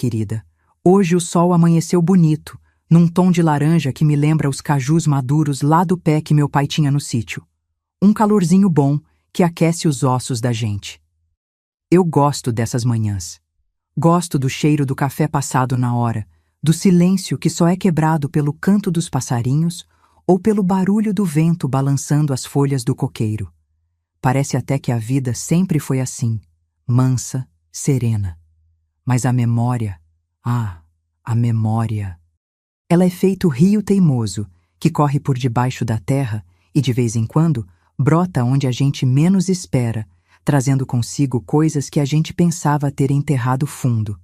querida. Hoje o sol amanheceu bonito, num tom de laranja que me lembra os cajus maduros lá do pé que meu pai tinha no sítio. Um calorzinho bom que aquece os ossos da gente. Eu gosto dessas manhãs. Gosto do cheiro do café passado na hora, do silêncio que só é quebrado pelo canto dos passarinhos ou pelo barulho do vento balançando as folhas do coqueiro. Parece até que a vida sempre foi assim, mansa, serena. Mas a memória, a memória. Ela é feito rio teimoso, que corre por debaixo da terra e, de vez em quando, brota onde a gente menos espera, trazendo consigo coisas que a gente pensava ter enterrado fundo.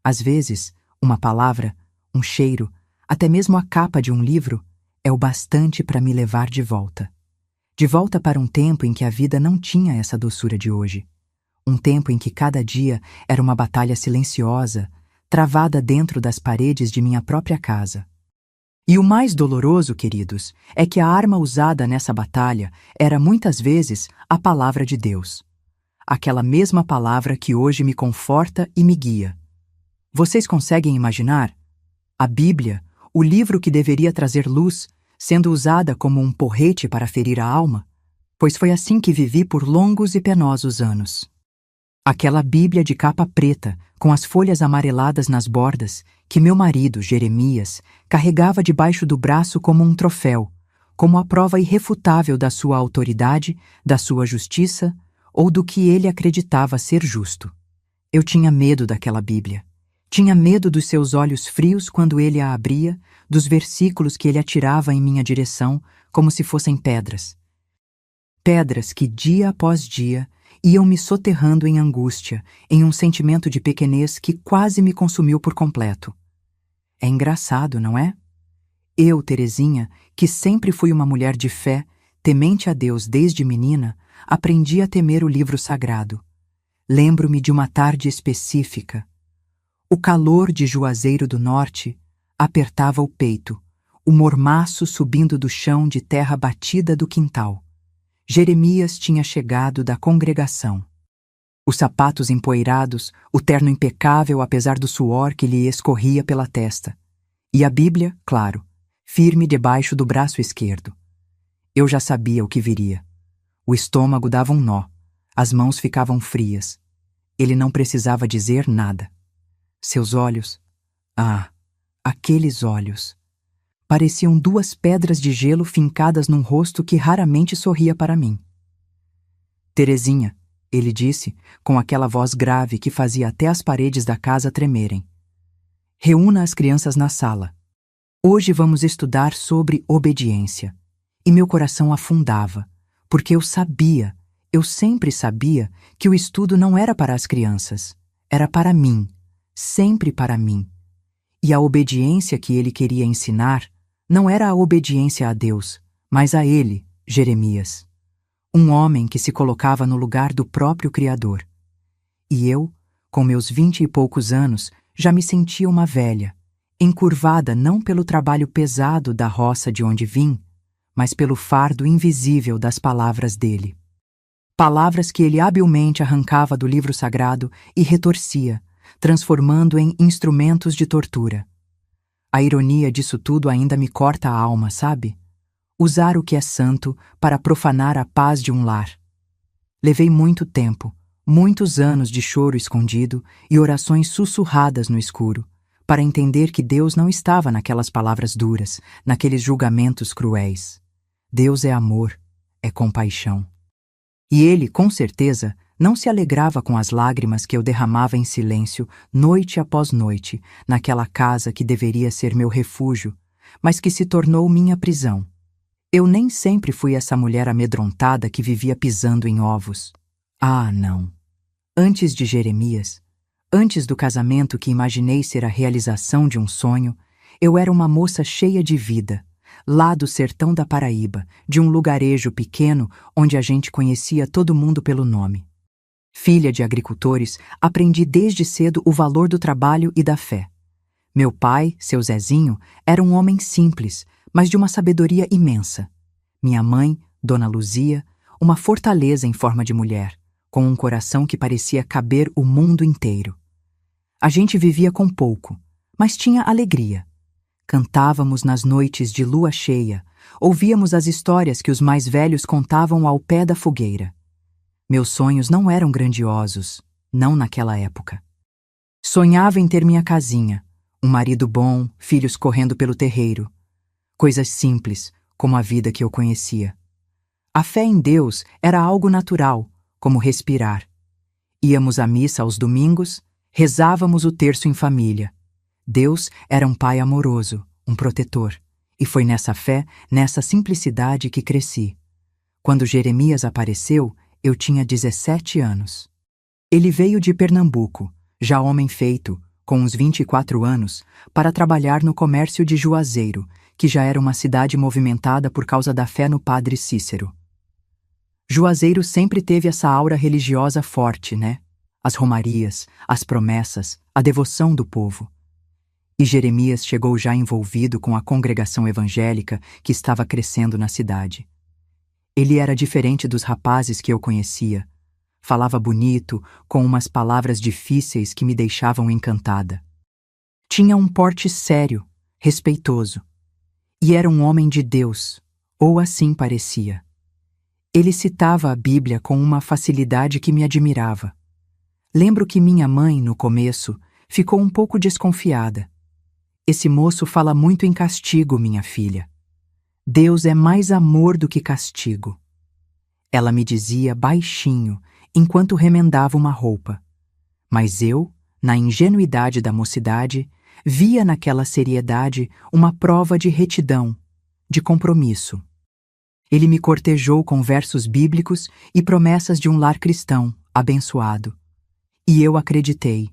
Às vezes, uma palavra, um cheiro, até mesmo a capa de um livro, é o bastante para me levar de volta. De volta para um tempo em que a vida não tinha essa doçura de hoje. Um tempo em que cada dia era uma batalha silenciosa, travada dentro das paredes de minha própria casa. E o mais doloroso, queridos, é que a arma usada nessa batalha era muitas vezes a palavra de Deus. Aquela mesma palavra que hoje me conforta e me guia. Vocês conseguem imaginar? A Bíblia, o livro que deveria trazer luz, sendo usada como um porrete para ferir a alma? Pois foi assim que vivi por longos e penosos anos. Aquela Bíblia de capa preta, com as folhas amareladas nas bordas, que meu marido, Jeremias, carregava debaixo do braço como um troféu, como a prova irrefutável da sua autoridade, da sua justiça ou do que ele acreditava ser justo. Eu tinha medo daquela Bíblia. Tinha medo dos seus olhos frios quando ele a abria, dos versículos que ele atirava em minha direção, como se fossem pedras. Pedras que, dia após dia, iam me soterrando em angústia, em um sentimento de pequenez que quase me consumiu por completo. É engraçado, não é? Eu, Terezinha, que sempre fui uma mulher de fé, temente a Deus desde menina, aprendi a temer o livro sagrado. Lembro-me de uma tarde específica. O calor de Juazeiro do Norte apertava o peito, o mormaço subindo do chão de terra batida do quintal. Jeremias tinha chegado da congregação. Os sapatos empoeirados, o terno impecável apesar do suor que lhe escorria pela testa. E a Bíblia, claro, firme debaixo do braço esquerdo. Eu já sabia o que viria. O estômago dava um nó, as mãos ficavam frias. Ele não precisava dizer nada. Seus olhos, aqueles olhos, pareciam duas pedras de gelo fincadas num rosto que raramente sorria para mim. Terezinha, ele disse, com aquela voz grave que fazia até as paredes da casa tremerem. Reúna as crianças na sala. Hoje vamos estudar sobre obediência. E meu coração afundava, porque eu sempre sabia que o estudo não era para as crianças, era para mim, sempre para mim. E a obediência que ele queria ensinar não era a obediência a Deus, mas a ele, Jeremias. Um homem que se colocava no lugar do próprio Criador. E eu, com meus 20 e poucos anos, já me sentia uma velha, encurvada não pelo trabalho pesado da roça de onde vim, mas pelo fardo invisível das palavras dele. Palavras que ele habilmente arrancava do livro sagrado e retorcia, transformando em instrumentos de tortura. A ironia disso tudo ainda me corta a alma, sabe? Usar o que é santo para profanar a paz de um lar. Levei muito tempo, muitos anos de choro escondido e orações sussurradas no escuro, para entender que Deus não estava naquelas palavras duras, naqueles julgamentos cruéis. Deus é amor, é compaixão. E ele, com certeza, não se alegrava com as lágrimas que eu derramava em silêncio, noite após noite, naquela casa que deveria ser meu refúgio, mas que se tornou minha prisão. Eu nem sempre fui essa mulher amedrontada que vivia pisando em ovos. Não. Antes de Jeremias, antes do casamento que imaginei ser a realização de um sonho, eu era uma moça cheia de vida, lá do sertão da Paraíba, de um lugarejo pequeno onde a gente conhecia todo mundo pelo nome. Filha de agricultores, aprendi desde cedo o valor do trabalho e da fé. Meu pai, seu Zezinho, era um homem simples, mas de uma sabedoria imensa. Minha mãe, Dona Luzia, uma fortaleza em forma de mulher, com um coração que parecia caber o mundo inteiro. A gente vivia com pouco, mas tinha alegria. Cantávamos nas noites de lua cheia, ouvíamos as histórias que os mais velhos contavam ao pé da fogueira. Meus sonhos não eram grandiosos, não naquela época. Sonhava em ter minha casinha, um marido bom, filhos correndo pelo terreiro. Coisas simples, como a vida que eu conhecia. A fé em Deus era algo natural, como respirar. Íamos à missa aos domingos, rezávamos o terço em família. Deus era um pai amoroso, um protetor, e foi nessa fé, nessa simplicidade que cresci. Quando Jeremias apareceu, eu tinha 17 anos. Ele veio de Pernambuco, já homem feito, com uns 24 anos, para trabalhar no comércio de Juazeiro, que já era uma cidade movimentada por causa da fé no Padre Cícero. Juazeiro sempre teve essa aura religiosa forte, né? As romarias, as promessas, a devoção do povo. E Jeremias chegou já envolvido com a congregação evangélica que estava crescendo na cidade. Ele era diferente dos rapazes que eu conhecia. Falava bonito, com umas palavras difíceis que me deixavam encantada. Tinha um porte sério, respeitoso. E era um homem de Deus, ou assim parecia. Ele citava a Bíblia com uma facilidade que me admirava. Lembro que minha mãe, no começo, ficou um pouco desconfiada. Esse moço fala muito em castigo, minha filha. Deus é mais amor do que castigo. Ela me dizia baixinho, enquanto remendava uma roupa. Mas eu, na ingenuidade da mocidade, via naquela seriedade uma prova de retidão, de compromisso. Ele me cortejou com versos bíblicos e promessas de um lar cristão, abençoado. E eu acreditei.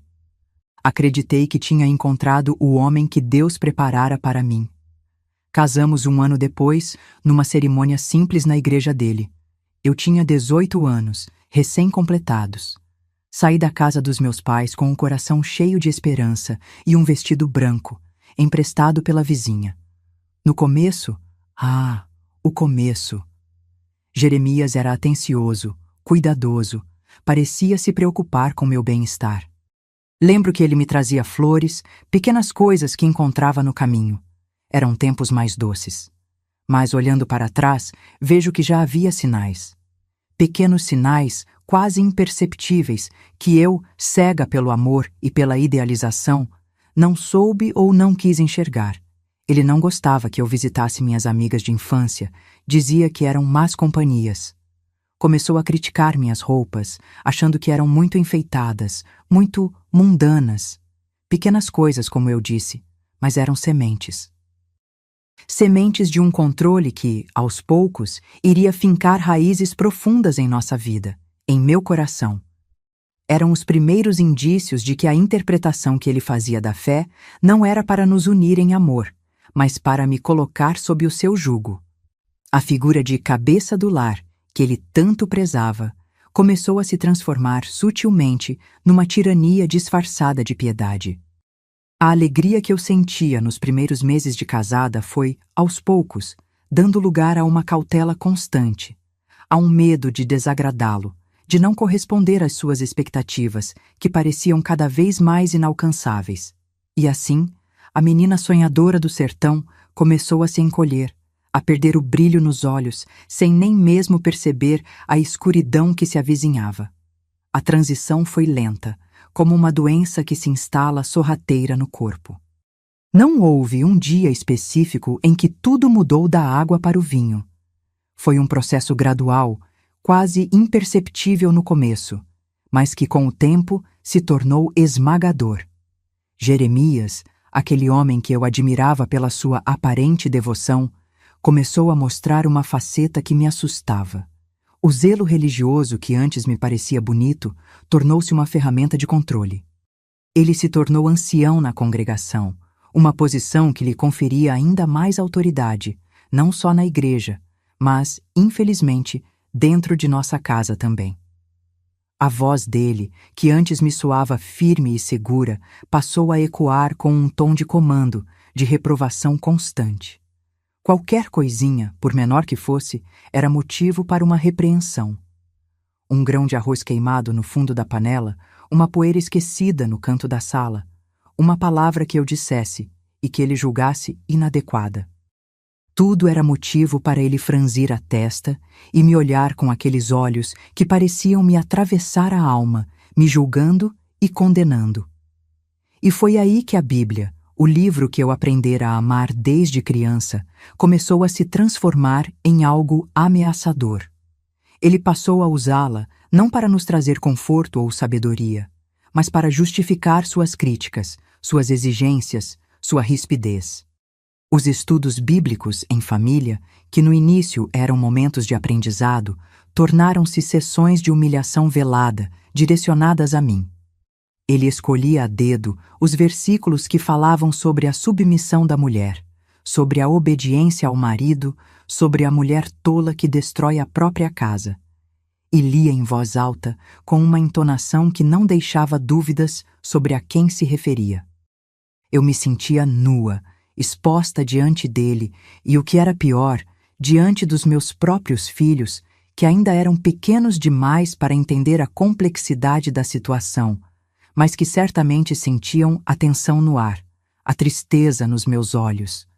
Acreditei que tinha encontrado o homem que Deus preparara para mim. Casamos um ano depois, numa cerimônia simples na igreja dele. Eu tinha 18 anos, recém-completados. Saí da casa dos meus pais com o coração cheio de esperança e um vestido branco, emprestado pela vizinha. No começo, o começo. Jeremias era atencioso, cuidadoso, parecia se preocupar com meu bem-estar. Lembro que ele me trazia flores, pequenas coisas que encontrava no caminho. Eram tempos mais doces. Mas olhando para trás, vejo que já havia sinais. Pequenos sinais, quase imperceptíveis, que eu, cega pelo amor e pela idealização, não soube ou não quis enxergar. Ele não gostava que eu visitasse minhas amigas de infância, dizia que eram más companhias. Começou a criticar minhas roupas, achando que eram muito enfeitadas, muito mundanas. Pequenas coisas, como eu disse, mas eram sementes. Sementes de um controle que, aos poucos, iria fincar raízes profundas em nossa vida, em meu coração. Eram os primeiros indícios de que a interpretação que ele fazia da fé não era para nos unir em amor, mas para me colocar sob o seu jugo. A figura de cabeça do lar, que ele tanto prezava, começou a se transformar sutilmente numa tirania disfarçada de piedade. A alegria que eu sentia nos primeiros meses de casada foi, aos poucos, dando lugar a uma cautela constante, a um medo de desagradá-lo, de não corresponder às suas expectativas, que pareciam cada vez mais inalcançáveis. E assim, a menina sonhadora do sertão começou a se encolher, a perder o brilho nos olhos, sem nem mesmo perceber a escuridão que se avizinhava. A transição foi lenta, como uma doença que se instala sorrateira no corpo. Não houve um dia específico em que tudo mudou da água para o vinho. Foi um processo gradual, quase imperceptível no começo, mas que com o tempo se tornou esmagador. Jeremias, aquele homem que eu admirava pela sua aparente devoção, começou a mostrar uma faceta que me assustava. O zelo religioso que antes me parecia bonito tornou-se uma ferramenta de controle. Ele se tornou ancião na congregação, uma posição que lhe conferia ainda mais autoridade, não só na igreja, mas, infelizmente, dentro de nossa casa também. A voz dele, que antes me soava firme e segura, passou a ecoar com um tom de comando, de reprovação constante. Qualquer coisinha, por menor que fosse, era motivo para uma repreensão. Um grão de arroz queimado no fundo da panela, uma poeira esquecida no canto da sala, uma palavra que eu dissesse e que ele julgasse inadequada. Tudo era motivo para ele franzir a testa e me olhar com aqueles olhos que pareciam me atravessar a alma, me julgando e condenando. E foi aí que a Bíblia, o livro que eu aprendera a amar desde criança, começou a se transformar em algo ameaçador. Ele passou a usá-la não para nos trazer conforto ou sabedoria, mas para justificar suas críticas, suas exigências, sua rispidez. Os estudos bíblicos em família, que no início eram momentos de aprendizado, tornaram-se sessões de humilhação velada, direcionadas a mim. Ele escolhia a dedo os versículos que falavam sobre a submissão da mulher, sobre a obediência ao marido, sobre a mulher tola que destrói a própria casa. E lia em voz alta, com uma entonação que não deixava dúvidas sobre a quem se referia. Eu me sentia nua, exposta diante dele e, o que era pior, diante dos meus próprios filhos, que ainda eram pequenos demais para entender a complexidade da situação, mas que certamente sentiam a tensão no ar, a tristeza nos meus olhos.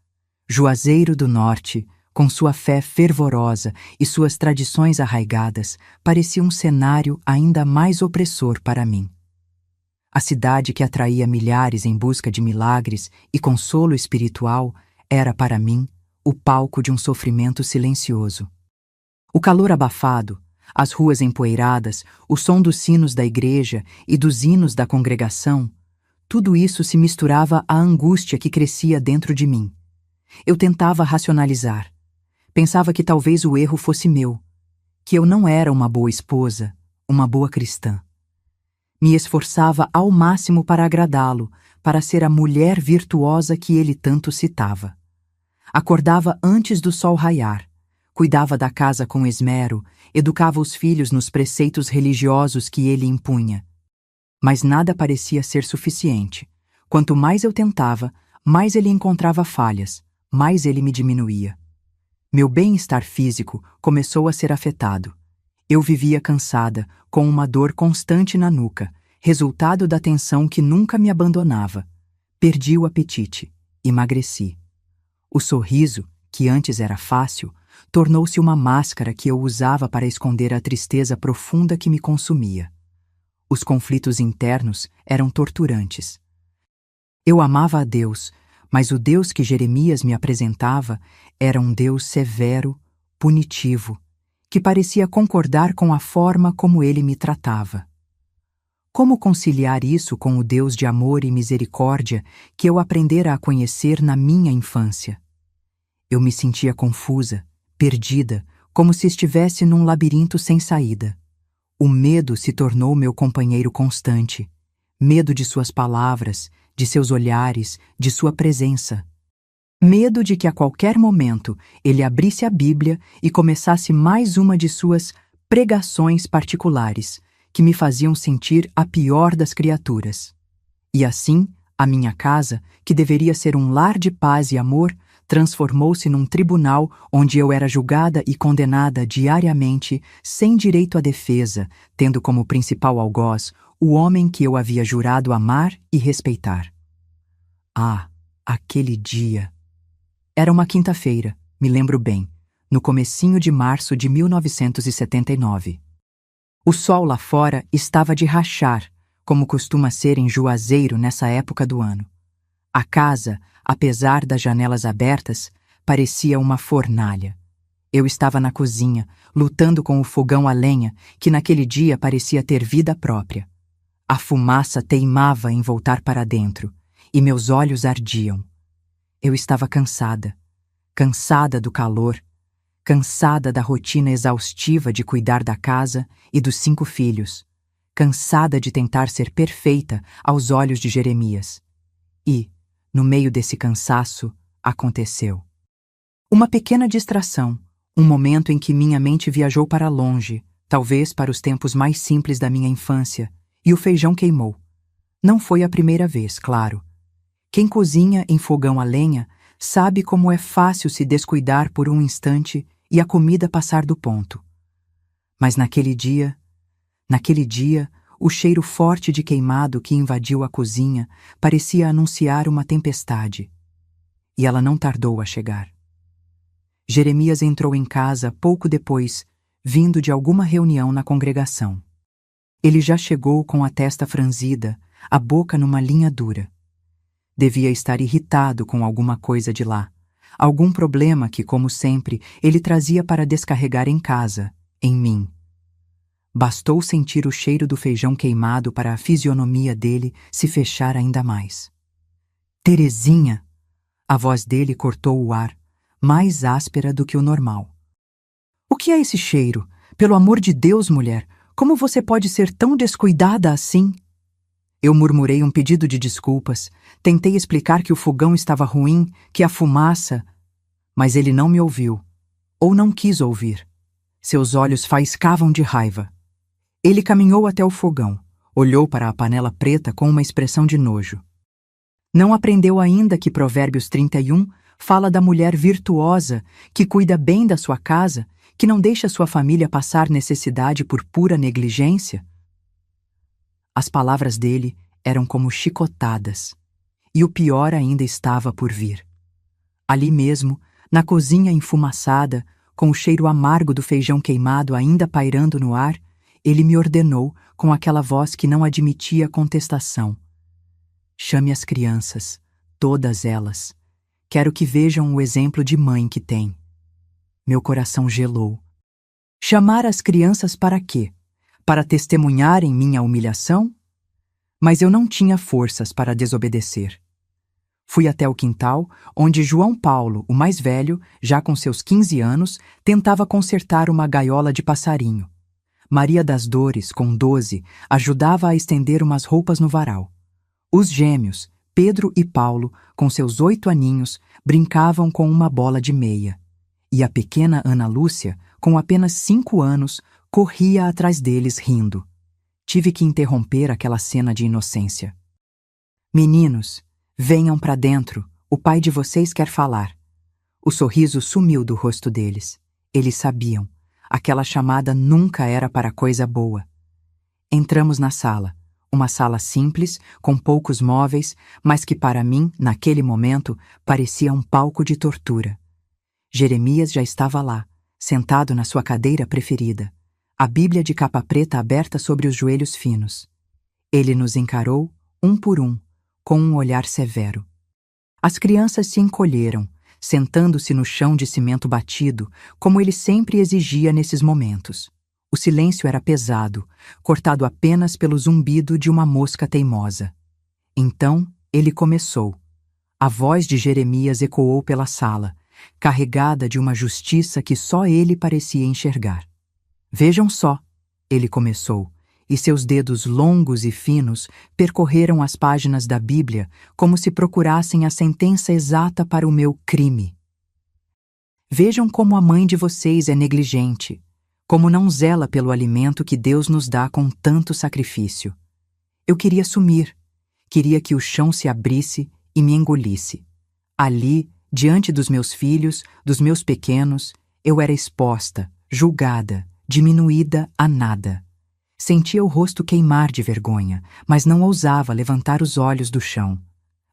Juazeiro do Norte, com sua fé fervorosa e suas tradições arraigadas, parecia um cenário ainda mais opressor para mim. A cidade que atraía milhares em busca de milagres e consolo espiritual era, para mim, o palco de um sofrimento silencioso. O calor abafado, as ruas empoeiradas, o som dos sinos da igreja e dos hinos da congregação, tudo isso se misturava à angústia que crescia dentro de mim. Eu tentava racionalizar. Pensava que talvez o erro fosse meu, que eu não era uma boa esposa, uma boa cristã. Me esforçava ao máximo para agradá-lo, para ser a mulher virtuosa que ele tanto citava. Acordava antes do sol raiar, cuidava da casa com esmero, educava os filhos nos preceitos religiosos que ele impunha. Mas nada parecia ser suficiente. Quanto mais eu tentava, mais ele encontrava falhas, mais ele me diminuía. Meu bem-estar físico começou a ser afetado. Eu vivia cansada, com uma dor constante na nuca, resultado da tensão que nunca me abandonava. Perdi o apetite, emagreci. O sorriso, que antes era fácil, tornou-se uma máscara que eu usava para esconder a tristeza profunda que me consumia. Os conflitos internos eram torturantes. Eu amava a Deus, mas o Deus que Jeremias me apresentava era um Deus severo, punitivo, que parecia concordar com a forma como ele me tratava. Como conciliar isso com o Deus de amor e misericórdia que eu aprendera a conhecer na minha infância? Eu me sentia confusa, perdida, como se estivesse num labirinto sem saída. O medo se tornou meu companheiro constante. Medo de suas palavras, de seus olhares, de sua presença. Medo de que a qualquer momento ele abrisse a Bíblia e começasse mais uma de suas pregações particulares, que me faziam sentir a pior das criaturas. E assim, a minha casa, que deveria ser um lar de paz e amor, transformou-se num tribunal onde eu era julgada e condenada diariamente, sem direito à defesa, tendo como principal algoz o homem que eu havia jurado amar e respeitar. Ah, aquele dia! Era uma quinta-feira, me lembro bem, no comecinho de março de 1979. O sol lá fora estava de rachar, como costuma ser em Juazeiro nessa época do ano. A casa, apesar das janelas abertas, parecia uma fornalha. Eu estava na cozinha, lutando com o fogão a lenha, que naquele dia parecia ter vida própria. A fumaça teimava em voltar para dentro, e meus olhos ardiam. Eu estava cansada, cansada do calor, cansada da rotina exaustiva de cuidar da casa e dos 5 filhos, cansada de tentar ser perfeita aos olhos de Jeremias. E, no meio desse cansaço, aconteceu. Uma pequena distração, um momento em que minha mente viajou para longe, talvez para os tempos mais simples da minha infância, e o feijão queimou. Não foi a primeira vez, claro. Quem cozinha em fogão a lenha sabe como é fácil se descuidar por um instante e a comida passar do ponto. Mas naquele dia, O cheiro forte de queimado que invadiu a cozinha parecia anunciar uma tempestade. E ela não tardou a chegar. Jeremias entrou em casa pouco depois, vindo de alguma reunião na congregação. Ele já chegou com a testa franzida, a boca numa linha dura. Devia estar irritado com alguma coisa de lá, algum problema que, como sempre, ele trazia para descarregar em casa, em mim. Bastou sentir o cheiro do feijão queimado para a fisionomia dele se fechar ainda mais. Terezinha! A voz dele cortou o ar, mais áspera do que o normal. O que é esse cheiro? Pelo amor de Deus, mulher, como você pode ser tão descuidada assim? Eu murmurei um pedido de desculpas, tentei explicar que o fogão estava ruim, que a fumaça... Mas ele não me ouviu, ou não quis ouvir. Seus olhos faiscavam de raiva. Ele caminhou até o fogão, olhou para a panela preta com uma expressão de nojo. Não aprendeu ainda que Provérbios 31 fala da mulher virtuosa que cuida bem da sua casa, que não deixa sua família passar necessidade por pura negligência? As palavras dele eram como chicotadas, e o pior ainda estava por vir. Ali mesmo, na cozinha enfumaçada, com o cheiro amargo do feijão queimado ainda pairando no ar, ele me ordenou com aquela voz que não admitia contestação. Chame as crianças, todas elas. Quero que vejam o exemplo de mãe que tem. Meu coração gelou. Chamar as crianças para quê? Para testemunharem minha humilhação? Mas eu não tinha forças para desobedecer. Fui até o quintal, onde João Paulo, o mais velho, já com seus 15 anos, tentava consertar uma gaiola de passarinho. Maria das Dores, com 12, ajudava a estender umas roupas no varal. Os gêmeos, Pedro e Paulo, com seus 8 aninhos, brincavam com uma bola de meia. E a pequena Ana Lúcia, com apenas 5 anos, corria atrás deles rindo. Tive que interromper aquela cena de inocência. Meninos, venham para dentro, o pai de vocês quer falar. O sorriso sumiu do rosto deles. Eles sabiam. Aquela chamada nunca era para coisa boa. Entramos na sala. Uma sala simples, com poucos móveis, mas que para mim, naquele momento, parecia um palco de tortura. Jeremias já estava lá, sentado na sua cadeira preferida, a Bíblia de capa preta aberta sobre os joelhos finos. Ele nos encarou, um por um, com um olhar severo. As crianças se encolheram, sentando-se no chão de cimento batido, como ele sempre exigia nesses momentos. O silêncio era pesado, cortado apenas pelo zumbido de uma mosca teimosa. Então, ele começou. A voz de Jeremias ecoou pela sala, carregada de uma justiça que só ele parecia enxergar. Vejam só, ele começou, e seus dedos longos e finos percorreram as páginas da Bíblia como se procurassem a sentença exata para o meu crime. Vejam como a mãe de vocês é negligente, como não zela pelo alimento que Deus nos dá com tanto sacrifício. Eu queria sumir, queria que o chão se abrisse e me engolisse. Ali, diante dos meus filhos, dos meus pequenos, eu era exposta, julgada, diminuída a nada. Sentia o rosto queimar de vergonha, mas não ousava levantar os olhos do chão.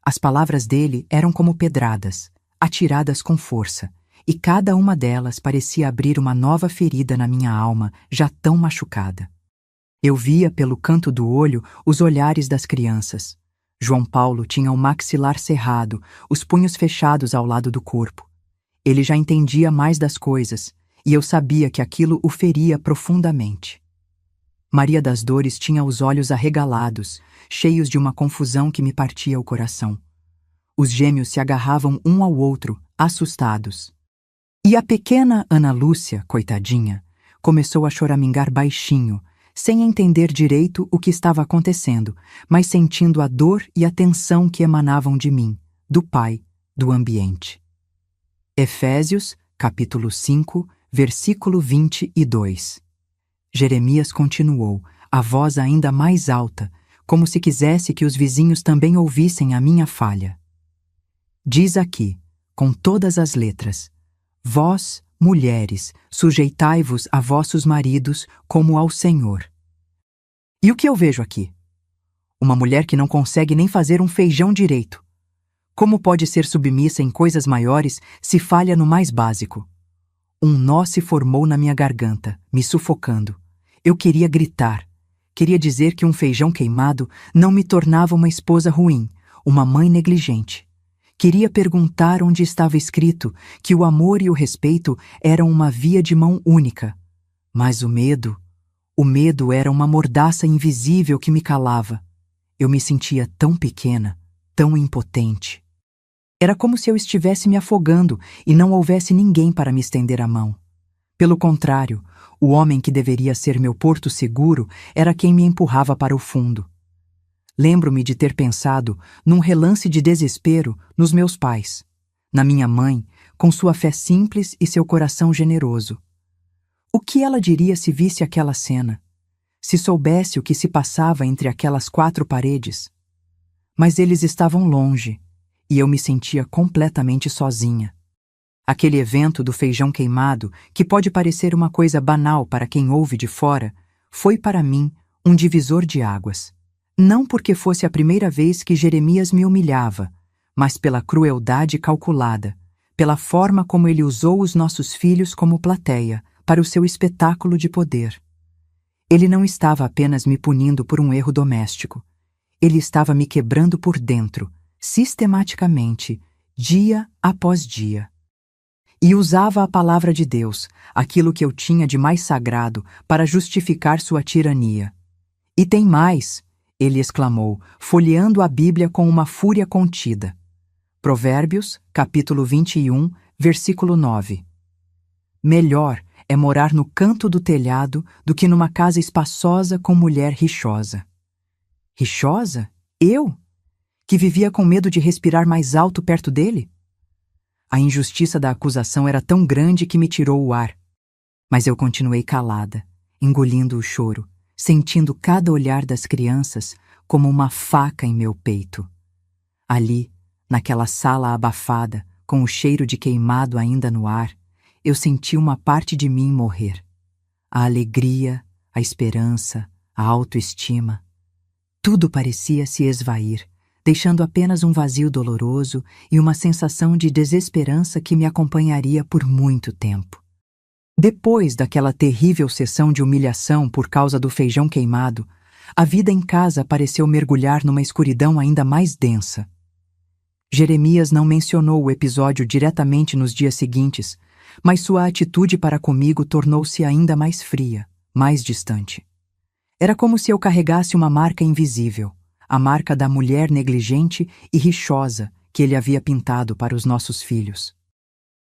As palavras dele eram como pedradas, atiradas com força, e cada uma delas parecia abrir uma nova ferida na minha alma, já tão machucada. Eu via pelo canto do olho os olhares das crianças. João Paulo tinha o maxilar cerrado, os punhos fechados ao lado do corpo. Ele já entendia mais das coisas, e eu sabia que aquilo o feria profundamente. Maria das Dores tinha os olhos arregalados, cheios de uma confusão que me partia o coração. Os gêmeos se agarravam um ao outro, assustados. E a pequena Ana Lúcia, coitadinha, começou a choramingar baixinho, sem entender direito o que estava acontecendo, mas sentindo a dor e a tensão que emanavam de mim, do pai, do ambiente. Efésios, capítulo 5, versículo 22. Jeremias continuou, a voz ainda mais alta, como se quisesse que os vizinhos também ouvissem a minha falha. Diz aqui, com todas as letras: vós, mulheres, sujeitai-vos a vossos maridos como ao Senhor. E o que eu vejo aqui? Uma mulher que não consegue nem fazer um feijão direito. Como pode ser submissa em coisas maiores se falha no mais básico? Um nó se formou na minha garganta, me sufocando. Eu queria gritar. Queria dizer que um feijão queimado não me tornava uma esposa ruim, uma mãe negligente. Queria perguntar onde estava escrito que o amor e o respeito eram uma via de mão única. Mas o medo era uma mordaça invisível que me calava. Eu me sentia tão pequena, tão impotente. Era como se eu estivesse me afogando e não houvesse ninguém para me estender a mão. Pelo contrário, o homem que deveria ser meu porto seguro era quem me empurrava para o fundo. Lembro-me de ter pensado, num relance de desespero, nos meus pais, na minha mãe, com sua fé simples e seu coração generoso. O que ela diria se visse aquela cena? Se soubesse o que se passava entre aquelas 4 paredes? Mas eles estavam longe, e eu me sentia completamente sozinha. Aquele evento do feijão queimado, que pode parecer uma coisa banal para quem ouve de fora, foi para mim um divisor de águas. Não porque fosse a primeira vez que Jeremias me humilhava, mas pela crueldade calculada, pela forma como ele usou os nossos filhos como plateia para o seu espetáculo de poder. Ele não estava apenas me punindo por um erro doméstico. Ele estava me quebrando por dentro, sistematicamente, dia após dia. E usava a palavra de Deus, aquilo que eu tinha de mais sagrado, para justificar sua tirania. E tem mais, ele exclamou, folheando a Bíblia com uma fúria contida. Provérbios, capítulo 21, versículo 9. Melhor é morar no canto do telhado do que numa casa espaçosa com mulher rixosa. Rixosa? Eu? Que vivia com medo de respirar mais alto perto dele? A injustiça da acusação era tão grande que me tirou o ar. Mas eu continuei calada, engolindo o choro, sentindo cada olhar das crianças como uma faca em meu peito. Ali, naquela sala abafada, com o cheiro de queimado ainda no ar, eu senti uma parte de mim morrer. A alegria, a esperança, a autoestima. Tudo parecia se esvair, deixando apenas um vazio doloroso e uma sensação de desesperança que me acompanharia por muito tempo. Depois daquela terrível sessão de humilhação por causa do feijão queimado, a vida em casa pareceu mergulhar numa escuridão ainda mais densa. Jeremias não mencionou o episódio diretamente nos dias seguintes, mas sua atitude para comigo tornou-se ainda mais fria, mais distante. Era como se eu carregasse uma marca invisível, a marca da mulher negligente e rixosa que ele havia pintado para os nossos filhos.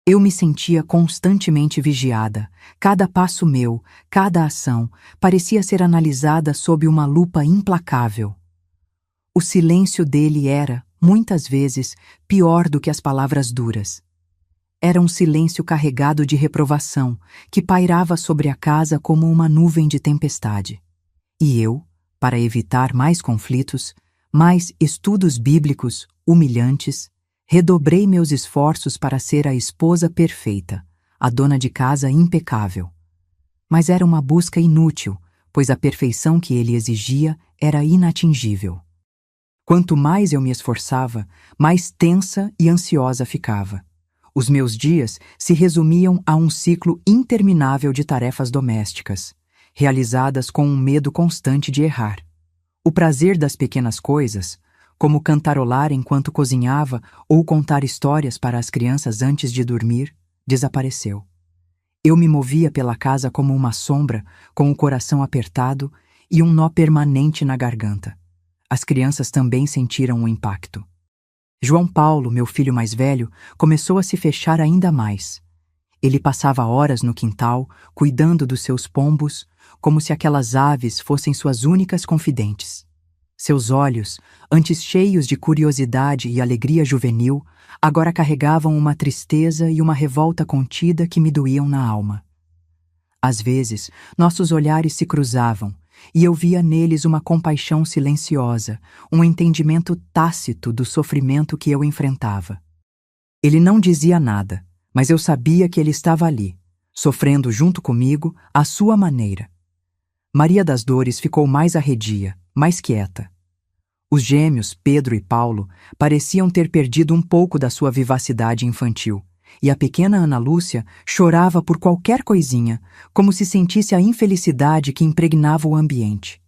Eu me sentia constantemente vigiada. Cada passo meu, cada ação, parecia ser analisada sob uma lupa implacável. O silêncio dele era, muitas vezes, pior do que as palavras duras. Era um silêncio carregado de reprovação, que pairava sobre a casa como uma nuvem de tempestade. E eu, para evitar mais conflitos, mais estudos bíblicos humilhantes, redobrei meus esforços para ser a esposa perfeita, a dona de casa impecável. Mas era uma busca inútil, pois a perfeição que ele exigia era inatingível. Quanto mais eu me esforçava, mais tensa e ansiosa ficava. Os meus dias se resumiam a um ciclo interminável de tarefas domésticas, realizadas com um medo constante de errar. O prazer das pequenas coisas, como cantarolar enquanto cozinhava ou contar histórias para as crianças antes de dormir, desapareceu. Eu me movia pela casa como uma sombra, com o coração apertado e um nó permanente na garganta. As crianças também sentiram o impacto. João Paulo, meu filho mais velho, começou a se fechar ainda mais. Ele passava horas no quintal, cuidando dos seus pombos, como se aquelas aves fossem suas únicas confidentes. Seus olhos, antes cheios de curiosidade e alegria juvenil, agora carregavam uma tristeza e uma revolta contida que me doíam na alma. Às vezes, nossos olhares se cruzavam, e eu via neles uma compaixão silenciosa, um entendimento tácito do sofrimento que eu enfrentava. Ele não dizia nada, mas eu sabia que ele estava ali, sofrendo junto comigo à sua maneira. Maria das Dores ficou mais arredia, mais quieta. Os gêmeos, Pedro e Paulo, pareciam ter perdido um pouco da sua vivacidade infantil, e a pequena Ana Lúcia chorava por qualquer coisinha, como se sentisse a infelicidade que impregnava o ambiente.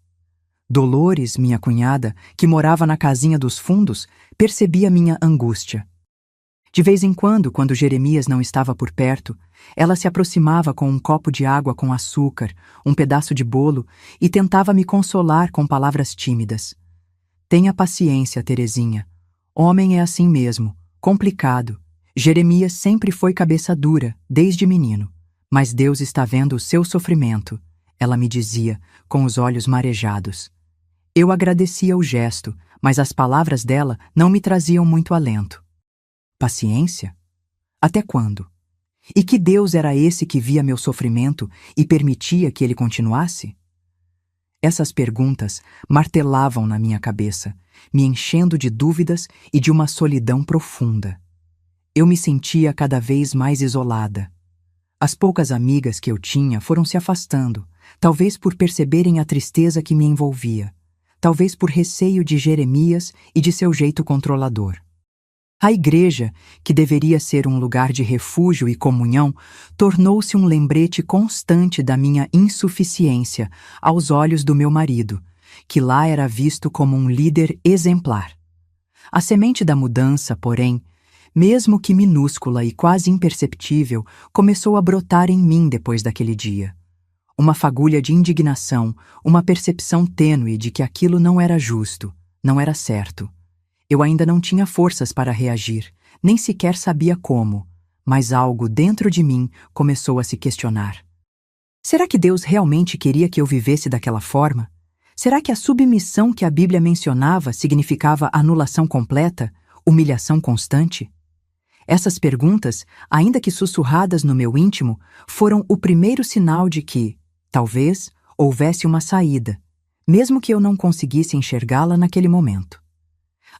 Dolores, minha cunhada, que morava na casinha dos fundos, percebia minha angústia. De vez em quando Jeremias não estava por perto, ela se aproximava com um copo de água com açúcar, um pedaço de bolo e tentava me consolar com palavras tímidas. Tenha paciência, Terezinha. Homem é assim mesmo, complicado. Jeremias sempre foi cabeça dura, desde menino. Mas Deus está vendo o seu sofrimento, ela me dizia, com os olhos marejados. Eu agradecia o gesto, mas as palavras dela não me traziam muito alento. Paciência? Até quando? E que Deus era esse que via meu sofrimento e permitia que ele continuasse? Essas perguntas martelavam na minha cabeça, me enchendo de dúvidas e de uma solidão profunda. Eu me sentia cada vez mais isolada. As poucas amigas que eu tinha foram se afastando, talvez por perceberem a tristeza que me envolvia, talvez por receio de Jeremias e de seu jeito controlador. A igreja, que deveria ser um lugar de refúgio e comunhão, tornou-se um lembrete constante da minha insuficiência aos olhos do meu marido, que lá era visto como um líder exemplar. A semente da mudança, porém, mesmo que minúscula e quase imperceptível, começou a brotar em mim depois daquele dia. Uma fagulha de indignação, uma percepção tênue de que aquilo não era justo, não era certo. Eu ainda não tinha forças para reagir, nem sequer sabia como, mas algo dentro de mim começou a se questionar. Será que Deus realmente queria que eu vivesse daquela forma? Será que a submissão que a Bíblia mencionava significava anulação completa, humilhação constante? Essas perguntas, ainda que sussurradas no meu íntimo, foram o primeiro sinal de que, talvez, houvesse uma saída, mesmo que eu não conseguisse enxergá-la naquele momento.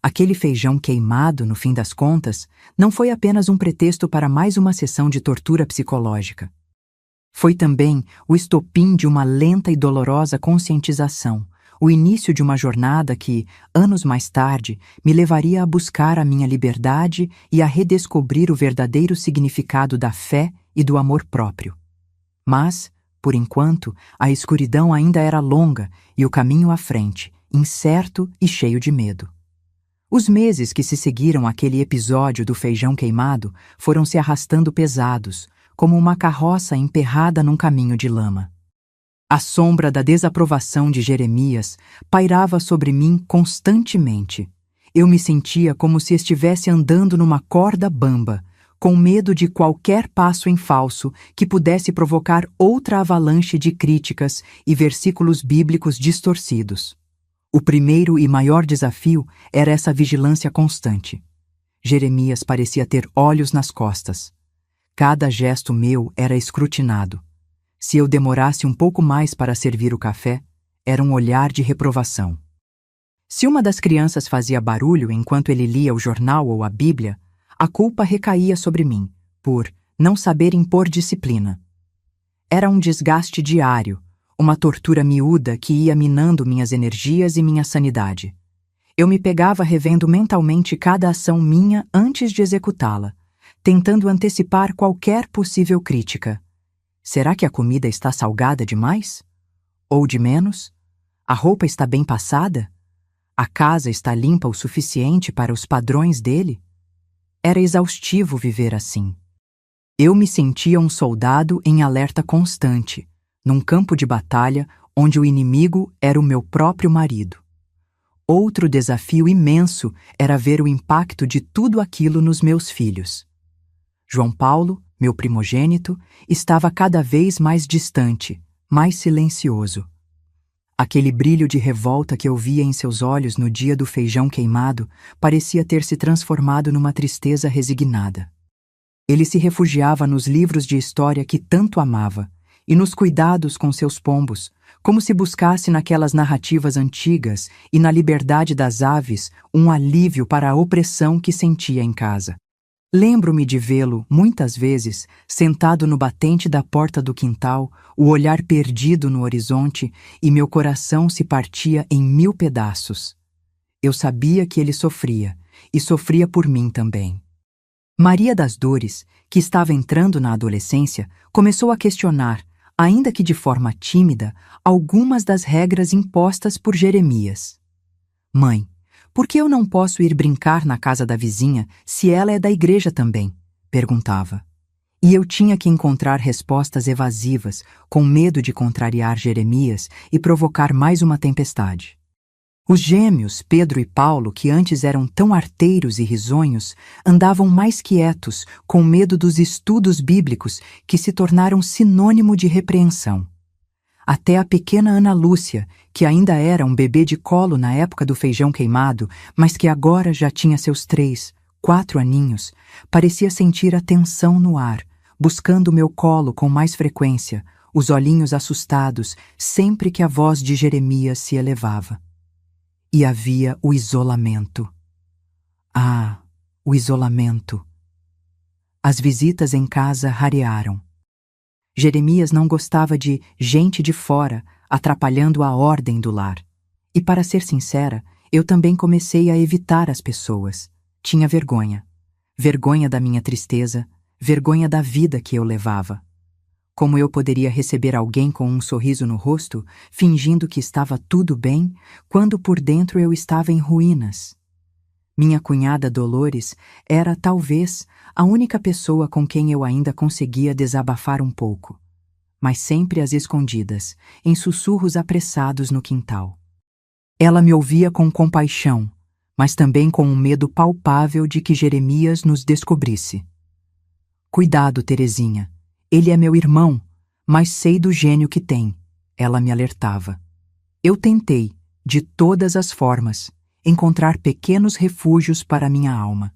Aquele feijão queimado, no fim das contas, não foi apenas um pretexto para mais uma sessão de tortura psicológica. Foi também o estopim de uma lenta e dolorosa conscientização, o início de uma jornada que, anos mais tarde, me levaria a buscar a minha liberdade e a redescobrir o verdadeiro significado da fé e do amor próprio. Mas, por enquanto, a escuridão ainda era longa e o caminho à frente, incerto e cheio de medo. Os meses que se seguiram àquele episódio do feijão queimado foram se arrastando pesados, como uma carroça emperrada num caminho de lama. A sombra da desaprovação de Jeremias pairava sobre mim constantemente. Eu me sentia como se estivesse andando numa corda bamba, com medo de qualquer passo em falso que pudesse provocar outra avalanche de críticas e versículos bíblicos distorcidos. O primeiro e maior desafio era essa vigilância constante. Jeremias parecia ter olhos nas costas. Cada gesto meu era escrutinado. Se eu demorasse um pouco mais para servir o café, era um olhar de reprovação. Se uma das crianças fazia barulho enquanto ele lia o jornal ou a Bíblia, a culpa recaía sobre mim, por não saber impor disciplina. Era um desgaste diário, uma tortura miúda que ia minando minhas energias e minha sanidade. Eu me pegava revendo mentalmente cada ação minha antes de executá-la, tentando antecipar qualquer possível crítica. Será que a comida está salgada demais? Ou de menos? A roupa está bem passada? A casa está limpa o suficiente para os padrões dele? Era exaustivo viver assim. Eu me sentia um soldado em alerta constante, num campo de batalha onde o inimigo era o meu próprio marido. Outro desafio imenso era ver o impacto de tudo aquilo nos meus filhos. João Paulo, meu primogênito, estava cada vez mais distante, mais silencioso. Aquele brilho de revolta que eu via em seus olhos no dia do feijão queimado parecia ter se transformado numa tristeza resignada. Ele se refugiava nos livros de história que tanto amava, e nos cuidados com seus pombos, como se buscasse naquelas narrativas antigas e na liberdade das aves um alívio para a opressão que sentia em casa. Lembro-me de vê-lo, muitas vezes, sentado no batente da porta do quintal, o olhar perdido no horizonte, e meu coração se partia em 1000 pedaços. Eu sabia que ele sofria, e sofria por mim também. Maria das Dores, que estava entrando na adolescência, começou a questionar, ainda que de forma tímida, algumas das regras impostas por Jeremias. Mãe, por que eu não posso ir brincar na casa da vizinha se ela é da igreja também? Perguntava. E eu tinha que encontrar respostas evasivas, com medo de contrariar Jeremias e provocar mais uma tempestade. Os gêmeos, Pedro e Paulo, que antes eram tão arteiros e risonhos, andavam mais quietos, com medo dos estudos bíblicos que se tornaram sinônimo de repreensão. Até a pequena Ana Lúcia, que ainda era um bebê de colo na época do feijão queimado, mas que agora já tinha seus 3, 4 aninhos, parecia sentir a tensão no ar, buscando meu colo com mais frequência, os olhinhos assustados sempre que a voz de Jeremias se elevava. E havia o isolamento. Ah, o isolamento. As visitas em casa rarearam. Jeremias não gostava de gente de fora atrapalhando a ordem do lar. E, para ser sincera, eu também comecei a evitar as pessoas. Tinha vergonha. Vergonha da minha tristeza, vergonha da vida que eu levava. Como eu poderia receber alguém com um sorriso no rosto, fingindo que estava tudo bem, quando por dentro eu estava em ruínas? Minha cunhada Dolores era, talvez, a única pessoa com quem eu ainda conseguia desabafar um pouco, mas sempre às escondidas, em sussurros apressados no quintal. Ela me ouvia com compaixão, mas também com um medo palpável de que Jeremias nos descobrisse. Cuidado, Terezinha. Ele é meu irmão, mas sei do gênio que tem, ela me alertava. Eu tentei, de todas as formas, encontrar pequenos refúgios para minha alma.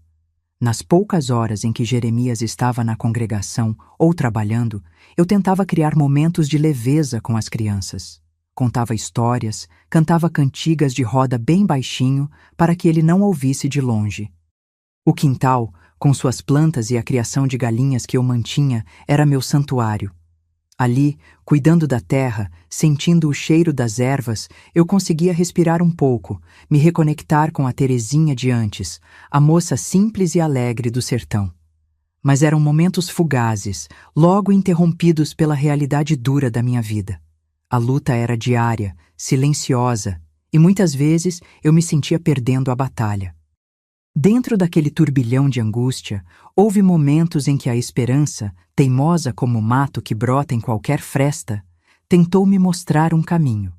Nas poucas horas em que Jeremias estava na congregação ou trabalhando, eu tentava criar momentos de leveza com as crianças. Contava histórias, cantava cantigas de roda bem baixinho para que ele não ouvisse de longe. O quintal, com suas plantas e a criação de galinhas que eu mantinha, era meu santuário. Ali, cuidando da terra, sentindo o cheiro das ervas, eu conseguia respirar um pouco, me reconectar com a Terezinha de antes, a moça simples e alegre do sertão. Mas eram momentos fugazes, logo interrompidos pela realidade dura da minha vida. A luta era diária, silenciosa, e muitas vezes eu me sentia perdendo a batalha. Dentro daquele turbilhão de angústia, houve momentos em que a esperança, teimosa como o mato que brota em qualquer fresta, tentou me mostrar um caminho.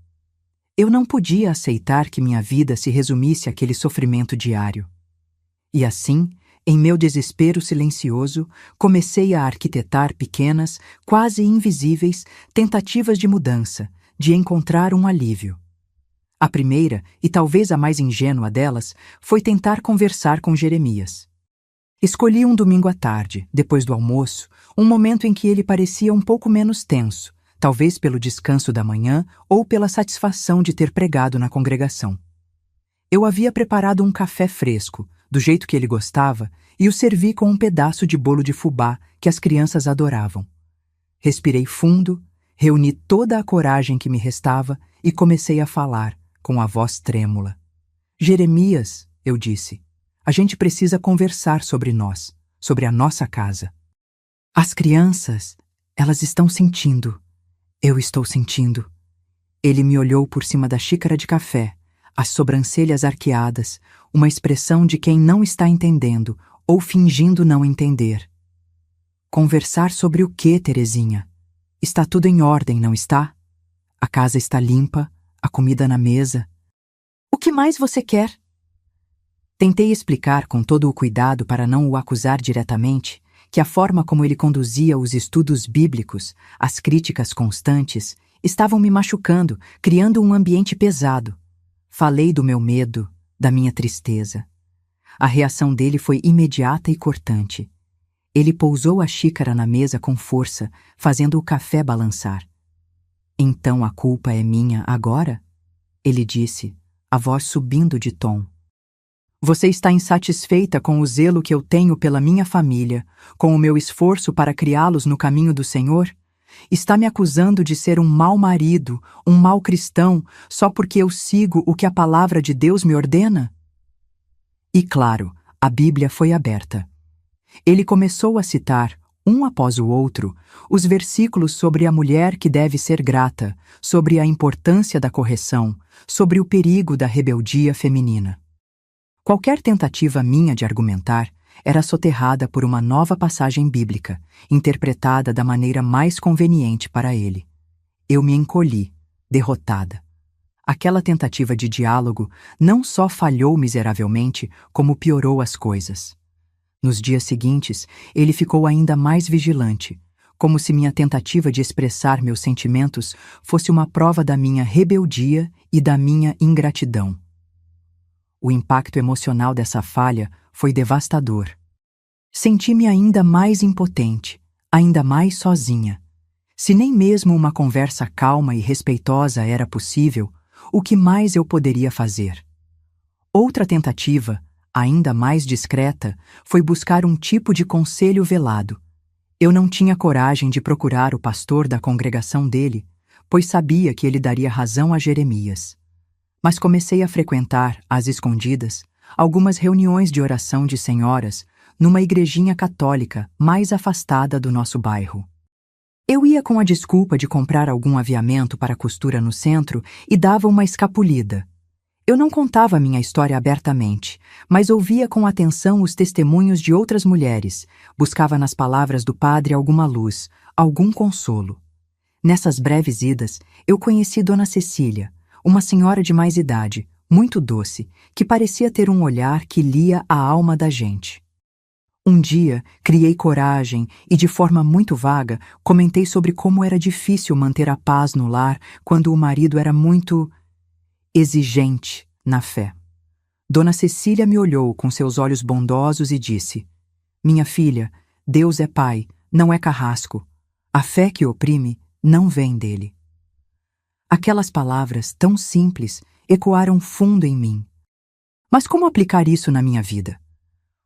Eu não podia aceitar que minha vida se resumisse àquele sofrimento diário. E assim, em meu desespero silencioso, comecei a arquitetar pequenas, quase invisíveis, tentativas de mudança, de encontrar um alívio. A primeira, e talvez a mais ingênua delas, foi tentar conversar com Jeremias. Escolhi um domingo à tarde, depois do almoço, um momento em que ele parecia um pouco menos tenso, talvez pelo descanso da manhã ou pela satisfação de ter pregado na congregação. Eu havia preparado um café fresco, do jeito que ele gostava, e o servi com um pedaço de bolo de fubá que as crianças adoravam. Respirei fundo, reuni toda a coragem que me restava e comecei a falar, com a voz trêmula. Jeremias, eu disse, a gente precisa conversar sobre nós, sobre a nossa casa. As crianças, elas estão sentindo. Eu estou sentindo. Ele me olhou por cima da xícara de café, as sobrancelhas arqueadas, uma expressão de quem não está entendendo ou fingindo não entender. Conversar sobre o quê, Terezinha? Está tudo em ordem, não está? A casa está limpa, a comida na mesa. O que mais você quer? Tentei explicar com todo o cuidado para não o acusar diretamente que a forma como ele conduzia os estudos bíblicos, as críticas constantes, estavam me machucando, criando um ambiente pesado. Falei do meu medo, da minha tristeza. A reação dele foi imediata e cortante. Ele pousou a xícara na mesa com força, fazendo o café balançar. Então a culpa é minha agora? Ele disse, a voz subindo de tom. Você está insatisfeita com o zelo que eu tenho pela minha família, com o meu esforço para criá-los no caminho do Senhor? Está me acusando de ser um mau marido, um mau cristão, só porque eu sigo o que a palavra de Deus me ordena? E claro, a Bíblia foi aberta. Ele começou a citar, um após o outro, os versículos sobre a mulher que deve ser grata, sobre a importância da correção, sobre o perigo da rebeldia feminina. Qualquer tentativa minha de argumentar era soterrada por uma nova passagem bíblica, interpretada da maneira mais conveniente para ele. Eu me encolhi, derrotada. Aquela tentativa de diálogo não só falhou miseravelmente, como piorou as coisas. Nos dias seguintes, ele ficou ainda mais vigilante, como se minha tentativa de expressar meus sentimentos fosse uma prova da minha rebeldia e da minha ingratidão. O impacto emocional dessa falha foi devastador. Senti-me ainda mais impotente, ainda mais sozinha. Se nem mesmo uma conversa calma e respeitosa era possível, o que mais eu poderia fazer? Outra tentativa, ainda mais discreta, foi buscar um tipo de conselho velado. Eu não tinha coragem de procurar o pastor da congregação dele, pois sabia que ele daria razão a Jeremias. Mas comecei a frequentar, às escondidas, algumas reuniões de oração de senhoras numa igrejinha católica mais afastada do nosso bairro. Eu ia com a desculpa de comprar algum aviamento para costura no centro e dava uma escapulida. Eu não contava minha história abertamente, mas ouvia com atenção os testemunhos de outras mulheres, buscava nas palavras do padre alguma luz, algum consolo. Nessas breves idas, eu conheci Dona Cecília, uma senhora de mais idade, muito doce, que parecia ter um olhar que lia a alma da gente. Um dia, criei coragem e, de forma muito vaga, comentei sobre como era difícil manter a paz no lar quando o marido era muito exigente na fé. Dona Cecília me olhou com seus olhos bondosos e disse: "Minha filha, Deus é pai, não é carrasco. A fé que oprime não vem dele." Aquelas palavras, tão simples, ecoaram fundo em mim. Mas como aplicar isso na minha vida?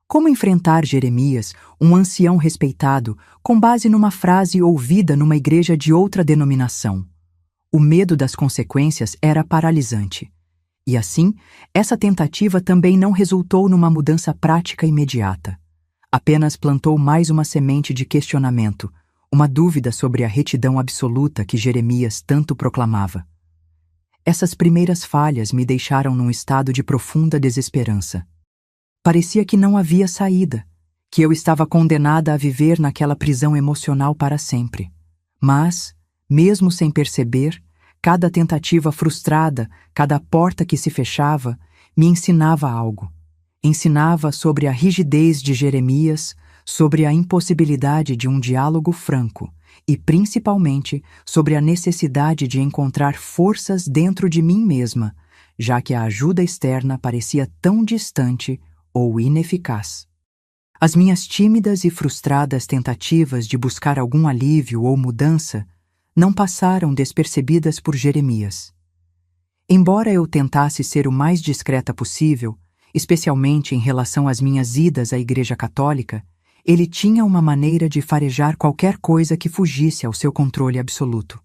Como enfrentar Jeremias, um ancião respeitado, com base numa frase ouvida numa igreja de outra denominação? O medo das consequências era paralisante. E assim, essa tentativa também não resultou numa mudança prática imediata. Apenas plantou mais uma semente de questionamento, uma dúvida sobre a retidão absoluta que Jeremias tanto proclamava. Essas primeiras falhas me deixaram num estado de profunda desesperança. Parecia que não havia saída, que eu estava condenada a viver naquela prisão emocional para sempre. Mas, mesmo sem perceber, cada tentativa frustrada, cada porta que se fechava, me ensinava algo. Ensinava sobre a rigidez de Jeremias, sobre a impossibilidade de um diálogo franco e, principalmente, sobre a necessidade de encontrar forças dentro de mim mesma, já que a ajuda externa parecia tão distante ou ineficaz. As minhas tímidas e frustradas tentativas de buscar algum alívio ou mudança não passaram despercebidas por Jeremias. Embora eu tentasse ser o mais discreta possível, especialmente em relação às minhas idas à Igreja Católica, ele tinha uma maneira de farejar qualquer coisa que fugisse ao seu controle absoluto.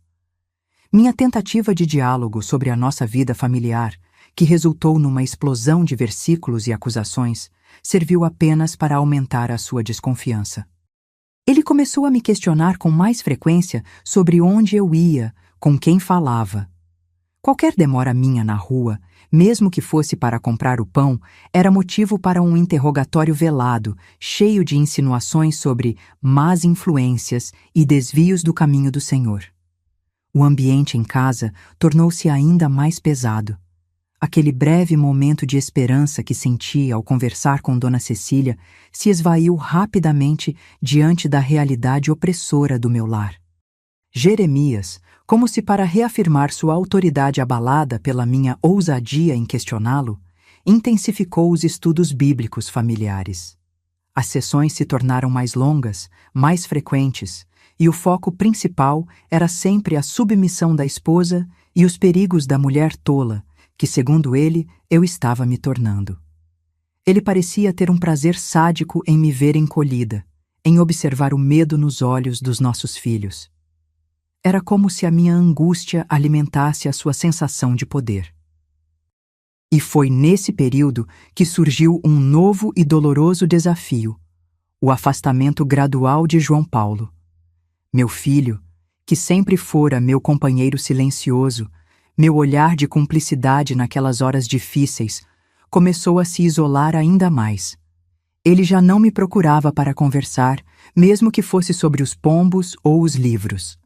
Minha tentativa de diálogo sobre a nossa vida familiar, que resultou numa explosão de versículos e acusações, serviu apenas para aumentar a sua desconfiança. Ele começou a me questionar com mais frequência sobre onde eu ia, com quem falava. Qualquer demora minha na rua, mesmo que fosse para comprar o pão, era motivo para um interrogatório velado, cheio de insinuações sobre más influências e desvios do caminho do Senhor. O ambiente em casa tornou-se ainda mais pesado. Aquele breve momento de esperança que senti ao conversar com Dona Cecília se esvaiu rapidamente diante da realidade opressora do meu lar. Jeremias, como se para reafirmar sua autoridade abalada pela minha ousadia em questioná-lo, intensificou os estudos bíblicos familiares. As sessões se tornaram mais longas, mais frequentes, e o foco principal era sempre a submissão da esposa e os perigos da mulher tola, que, segundo ele, eu estava me tornando. Ele parecia ter um prazer sádico em me ver encolhida, em observar o medo nos olhos dos nossos filhos. Era como se a minha angústia alimentasse a sua sensação de poder. E foi nesse período que surgiu um novo e doloroso desafio: o afastamento gradual de João Paulo. Meu filho, que sempre fora meu companheiro silencioso, meu olhar de cumplicidade naquelas horas difíceis, começou a se isolar ainda mais. Ele já não me procurava para conversar, mesmo que fosse sobre os pombos ou os livros.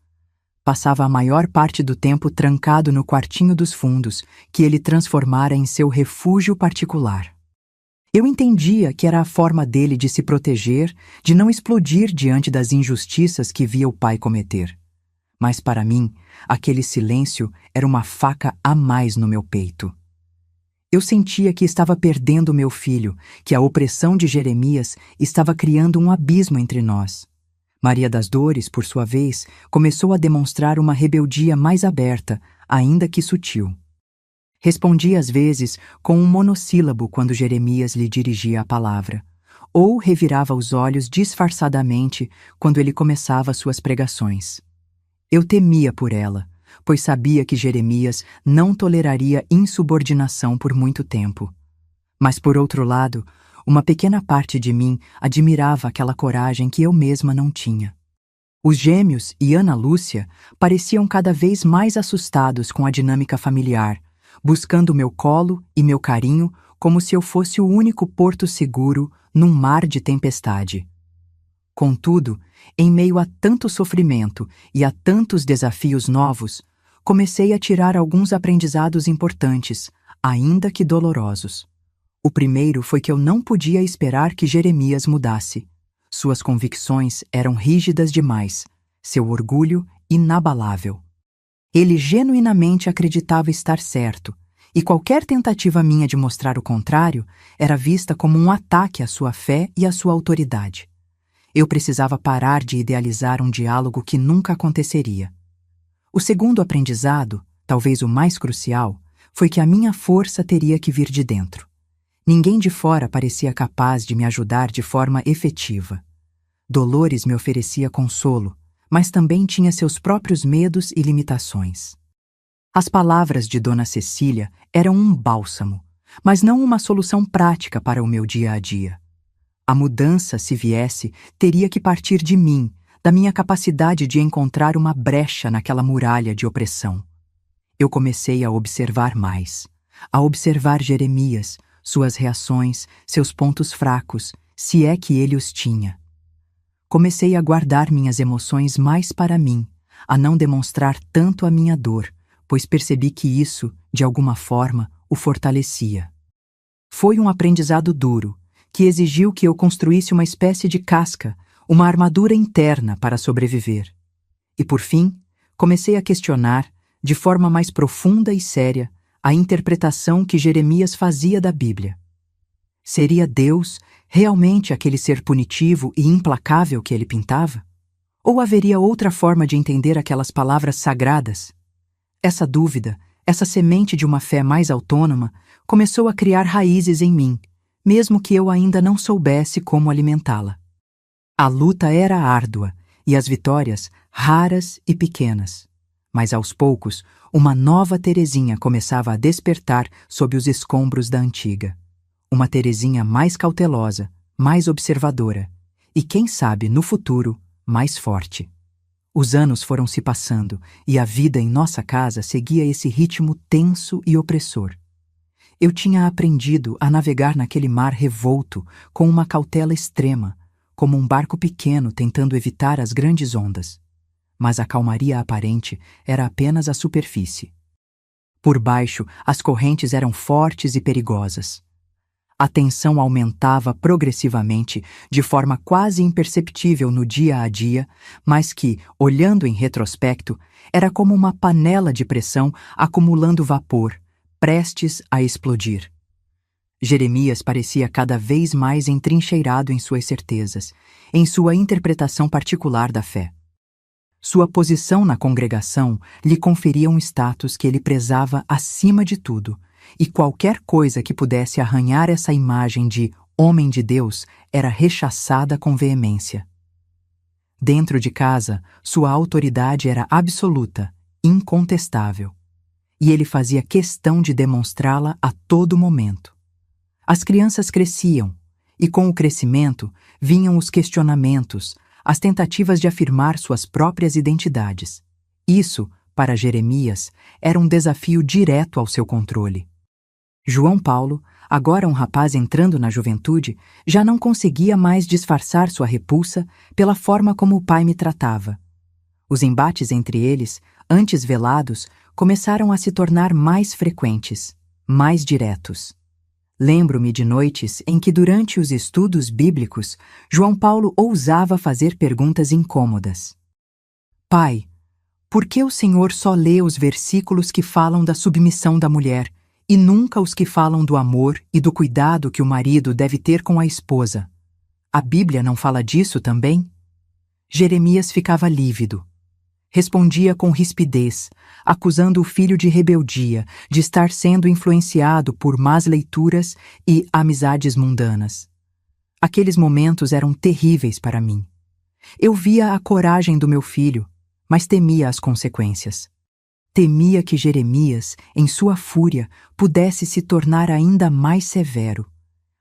Passava a maior parte do tempo trancado no quartinho dos fundos, que ele transformara em seu refúgio particular. Eu entendia que era a forma dele de se proteger, de não explodir diante das injustiças que via o pai cometer. Mas para mim, aquele silêncio era uma faca a mais no meu peito. Eu sentia que estava perdendo meu filho, que a opressão de Jeremias estava criando um abismo entre nós. Maria das Dores, por sua vez, começou a demonstrar uma rebeldia mais aberta, ainda que sutil. Respondia às vezes com um monossílabo quando Jeremias lhe dirigia a palavra, ou revirava os olhos disfarçadamente quando ele começava suas pregações. Eu temia por ela, pois sabia que Jeremias não toleraria insubordinação por muito tempo. Mas, por outro lado, uma pequena parte de mim admirava aquela coragem que eu mesma não tinha. Os gêmeos e Ana Lúcia pareciam cada vez mais assustados com a dinâmica familiar, buscando meu colo e meu carinho como se eu fosse o único porto seguro num mar de tempestade. Contudo, em meio a tanto sofrimento e a tantos desafios novos, comecei a tirar alguns aprendizados importantes, ainda que dolorosos. O primeiro foi que eu não podia esperar que Jeremias mudasse. Suas convicções eram rígidas demais, seu orgulho inabalável. Ele genuinamente acreditava estar certo, e qualquer tentativa minha de mostrar o contrário era vista como um ataque à sua fé e à sua autoridade. Eu precisava parar de idealizar um diálogo que nunca aconteceria. O segundo aprendizado, talvez o mais crucial, foi que a minha força teria que vir de dentro. Ninguém de fora parecia capaz de me ajudar de forma efetiva. Dolores me oferecia consolo, mas também tinha seus próprios medos e limitações. As palavras de Dona Cecília eram um bálsamo, mas não uma solução prática para o meu dia a dia. A mudança, se viesse, teria que partir de mim, da minha capacidade de encontrar uma brecha naquela muralha de opressão. Eu comecei a observar mais, a observar Jeremias, suas reações, seus pontos fracos, se é que ele os tinha. Comecei a guardar minhas emoções mais para mim, a não demonstrar tanto a minha dor, pois percebi que isso, de alguma forma, o fortalecia. Foi um aprendizado duro, que exigiu que eu construísse uma espécie de casca, uma armadura interna para sobreviver. E, por fim, comecei a questionar, de forma mais profunda e séria, a interpretação que Jeremias fazia da Bíblia. Seria Deus realmente aquele ser punitivo e implacável que ele pintava? Ou haveria outra forma de entender aquelas palavras sagradas? Essa dúvida, essa semente de uma fé mais autônoma, começou a criar raízes em mim, mesmo que eu ainda não soubesse como alimentá-la. A luta era árdua e as vitórias raras e pequenas. Mas aos poucos, uma nova Terezinha começava a despertar sob os escombros da antiga. Uma Terezinha mais cautelosa, mais observadora e, quem sabe, no futuro, mais forte. Os anos foram se passando e a vida em nossa casa seguia esse ritmo tenso e opressor. Eu tinha aprendido a navegar naquele mar revolto com uma cautela extrema, como um barco pequeno tentando evitar as grandes ondas. Mas a calmaria aparente era apenas a superfície. Por baixo, as correntes eram fortes e perigosas. A tensão aumentava progressivamente, de forma quase imperceptível no dia a dia, mas que, olhando em retrospecto, era como uma panela de pressão acumulando vapor, prestes a explodir. Jeremias parecia cada vez mais entrincheirado em suas certezas, em sua interpretação particular da fé. Sua posição na congregação lhe conferia um status que ele prezava acima de tudo, e qualquer coisa que pudesse arranhar essa imagem de homem de Deus era rechaçada com veemência. Dentro de casa, sua autoridade era absoluta, incontestável, e ele fazia questão de demonstrá-la a todo momento. As crianças cresciam, e com o crescimento vinham os questionamentos, as tentativas de afirmar suas próprias identidades. Isso, para Jeremias, era um desafio direto ao seu controle. João Paulo, agora um rapaz entrando na juventude, já não conseguia mais disfarçar sua repulsa pela forma como o pai me tratava. Os embates entre eles, antes velados, começaram a se tornar mais frequentes, mais diretos. Lembro-me de noites em que, durante os estudos bíblicos, João Paulo ousava fazer perguntas incômodas. Pai, por que o Senhor só lê os versículos que falam da submissão da mulher e nunca os que falam do amor e do cuidado que o marido deve ter com a esposa? A Bíblia não fala disso também? Jeremias ficava lívido. Respondia com rispidez, acusando o filho de rebeldia, de estar sendo influenciado por más leituras e amizades mundanas. Aqueles momentos eram terríveis para mim. Eu via a coragem do meu filho, mas temia as consequências. Temia que Jeremias, em sua fúria, pudesse se tornar ainda mais severo.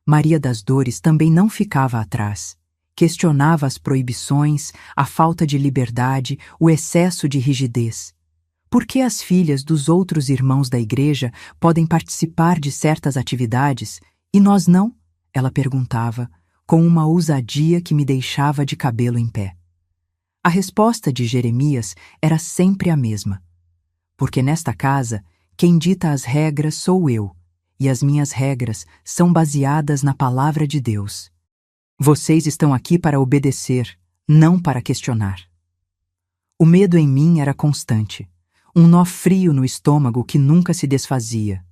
Maria das Dores também não ficava atrás. Questionava as proibições, a falta de liberdade, o excesso de rigidez. Por que as filhas dos outros irmãos da igreja podem participar de certas atividades e nós não? Ela perguntava, com uma ousadia que me deixava de cabelo em pé. A resposta de Jeremias era sempre a mesma. Porque nesta casa, quem dita as regras sou eu, e as minhas regras são baseadas na palavra de Deus. Vocês estão aqui para obedecer, não para questionar. O medo em mim era constante, um nó frio no estômago que nunca se desfazia.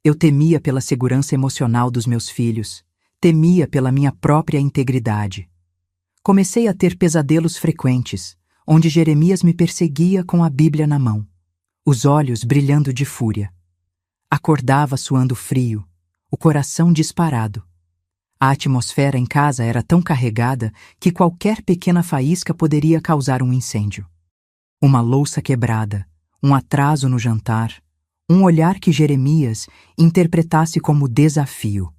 Eu temia pela segurança emocional dos meus filhos, temia pela minha própria integridade. Comecei a ter pesadelos frequentes, onde Jeremias me perseguia com a Bíblia na mão, os olhos brilhando de fúria. Acordava suando frio, o coração disparado. A atmosfera em casa era tão carregada que qualquer pequena faísca poderia causar um incêndio. Uma louça quebrada, um atraso no jantar, um olhar que Jeremias interpretasse como desafio.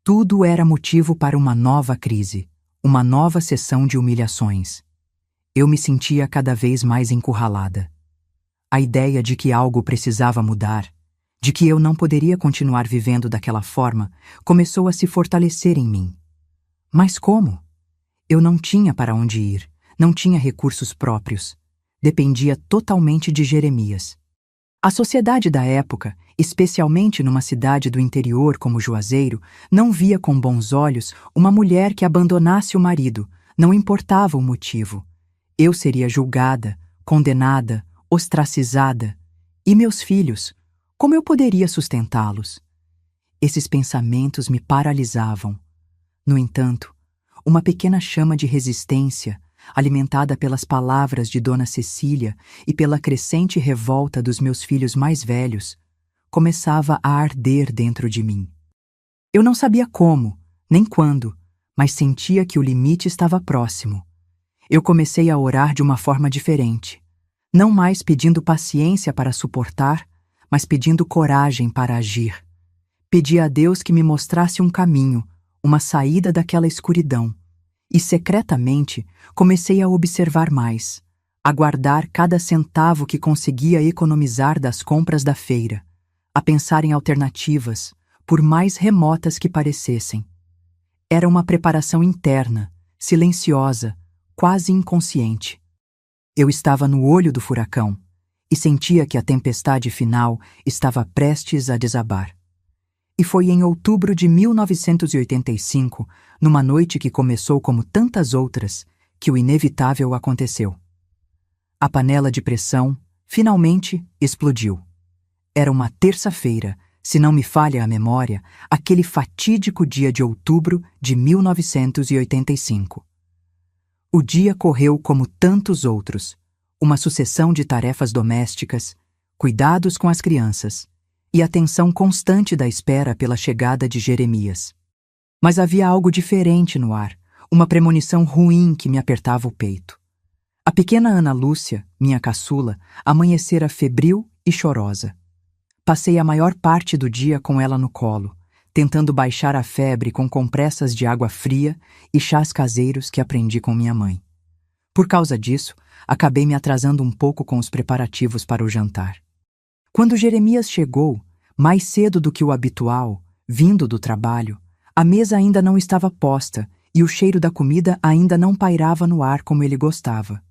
Tudo era motivo para uma nova crise, uma nova sessão de humilhações. Eu me sentia cada vez mais encurralada. A ideia de que algo precisava mudar, de que eu não poderia continuar vivendo daquela forma, começou a se fortalecer em mim. Mas como? Eu não tinha para onde ir, não tinha recursos próprios. Dependia totalmente de Jeremias. A sociedade da época, especialmente numa cidade do interior como Juazeiro, não via com bons olhos uma mulher que abandonasse o marido, não importava o motivo. Eu seria julgada, condenada, ostracizada. E meus filhos? Como eu poderia sustentá-los? Esses pensamentos me paralisavam. No entanto, uma pequena chama de resistência, alimentada pelas palavras de Dona Cecília e pela crescente revolta dos meus filhos mais velhos, começava a arder dentro de mim. Eu não sabia como, nem quando, mas sentia que o limite estava próximo. Eu comecei a orar de uma forma diferente, não mais pedindo paciência para suportar, mas pedindo coragem para agir. Pedi a Deus que me mostrasse um caminho, uma saída daquela escuridão. E secretamente comecei a observar mais, a guardar cada centavo que conseguia economizar das compras da feira, a pensar em alternativas, por mais remotas que parecessem. Era uma preparação interna, silenciosa, quase inconsciente. Eu estava no olho do furacão e sentia que a tempestade final estava prestes a desabar. E foi em outubro de 1985, numa noite que começou como tantas outras, que o inevitável aconteceu. A panela de pressão, finalmente, explodiu. Era uma terça-feira, se não me falha a memória, aquele fatídico dia de outubro de 1985. O dia correu como tantos outros, uma sucessão de tarefas domésticas, cuidados com as crianças, e a tensão constante da espera pela chegada de Jeremias. Mas havia algo diferente no ar, uma premonição ruim que me apertava o peito. A pequena Ana Lúcia, minha caçula, amanhecera febril e chorosa. Passei a maior parte do dia com ela no colo, tentando baixar a febre com compressas de água fria e chás caseiros que aprendi com minha mãe. Por causa disso, acabei me atrasando um pouco com os preparativos para o jantar. Quando Jeremias chegou, mais cedo do que o habitual, vindo do trabalho, a mesa ainda não estava posta e o cheiro da comida ainda não pairava no ar como ele gostava.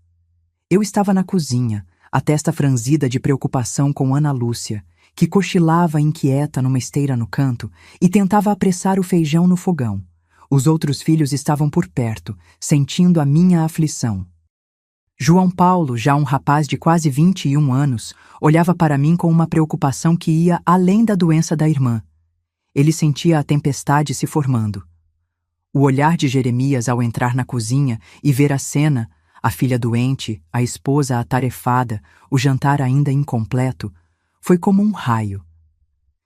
Eu estava na cozinha, a testa franzida de preocupação com Ana Lúcia, que cochilava inquieta numa esteira no canto e tentava apressar o feijão no fogão. Os outros filhos estavam por perto, sentindo a minha aflição. João Paulo, já um rapaz de quase 21 anos, olhava para mim com uma preocupação que ia além da doença da irmã. Ele sentia a tempestade se formando. O olhar de Jeremias ao entrar na cozinha e ver a cena, a filha doente, a esposa atarefada, o jantar ainda incompleto, foi como um raio.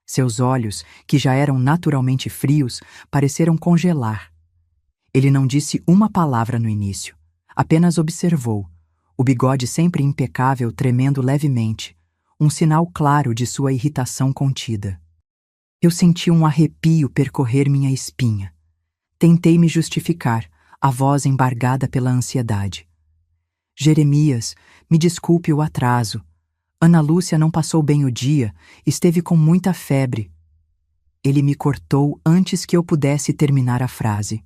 Seus olhos, que já eram naturalmente frios, pareceram congelar. Ele não disse uma palavra no início, apenas observou, o bigode sempre impecável tremendo levemente, um sinal claro de sua irritação contida. Eu senti um arrepio percorrer minha espinha. Tentei me justificar, a voz embargada pela ansiedade. Jeremias, me desculpe o atraso. Ana Lúcia não passou bem o dia, esteve com muita febre. Ele me cortou antes que eu pudesse terminar a frase.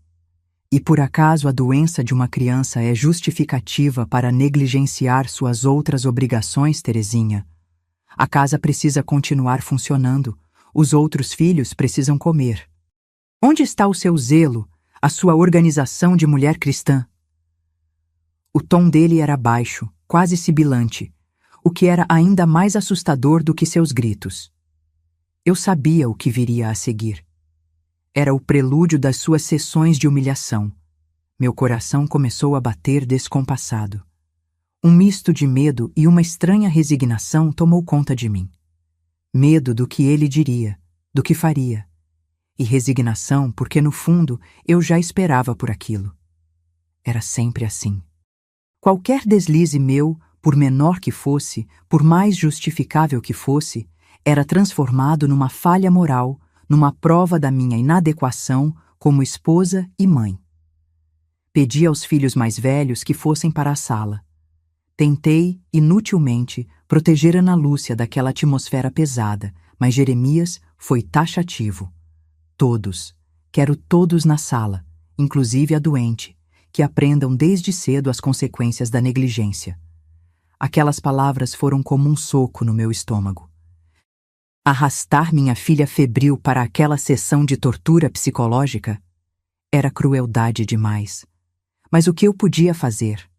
E por acaso a doença de uma criança é justificativa para negligenciar suas outras obrigações, Terezinha? A casa precisa continuar funcionando. Os outros filhos precisam comer. Onde está o seu zelo, a sua organização de mulher cristã? O tom dele era baixo, quase sibilante, o que era ainda mais assustador do que seus gritos. Eu sabia o que viria a seguir. Era o prelúdio das suas sessões de humilhação. Meu coração começou a bater descompassado. Um misto de medo e uma estranha resignação tomou conta de mim. Medo do que ele diria, do que faria. E resignação porque, no fundo, eu já esperava por aquilo. Era sempre assim. Qualquer deslize meu, por menor que fosse, por mais justificável que fosse, era transformado numa falha moral, numa prova da minha inadequação como esposa e mãe. Pedi aos filhos mais velhos que fossem para a sala. Tentei, inutilmente, proteger Ana Lúcia daquela atmosfera pesada, mas Jeremias foi taxativo. Todos, quero todos na sala, inclusive a doente, que aprendam desde cedo as consequências da negligência. Aquelas palavras foram como um soco no meu estômago. Arrastar minha filha febril para aquela sessão de tortura psicológica era crueldade demais. Mas o que eu podia fazer?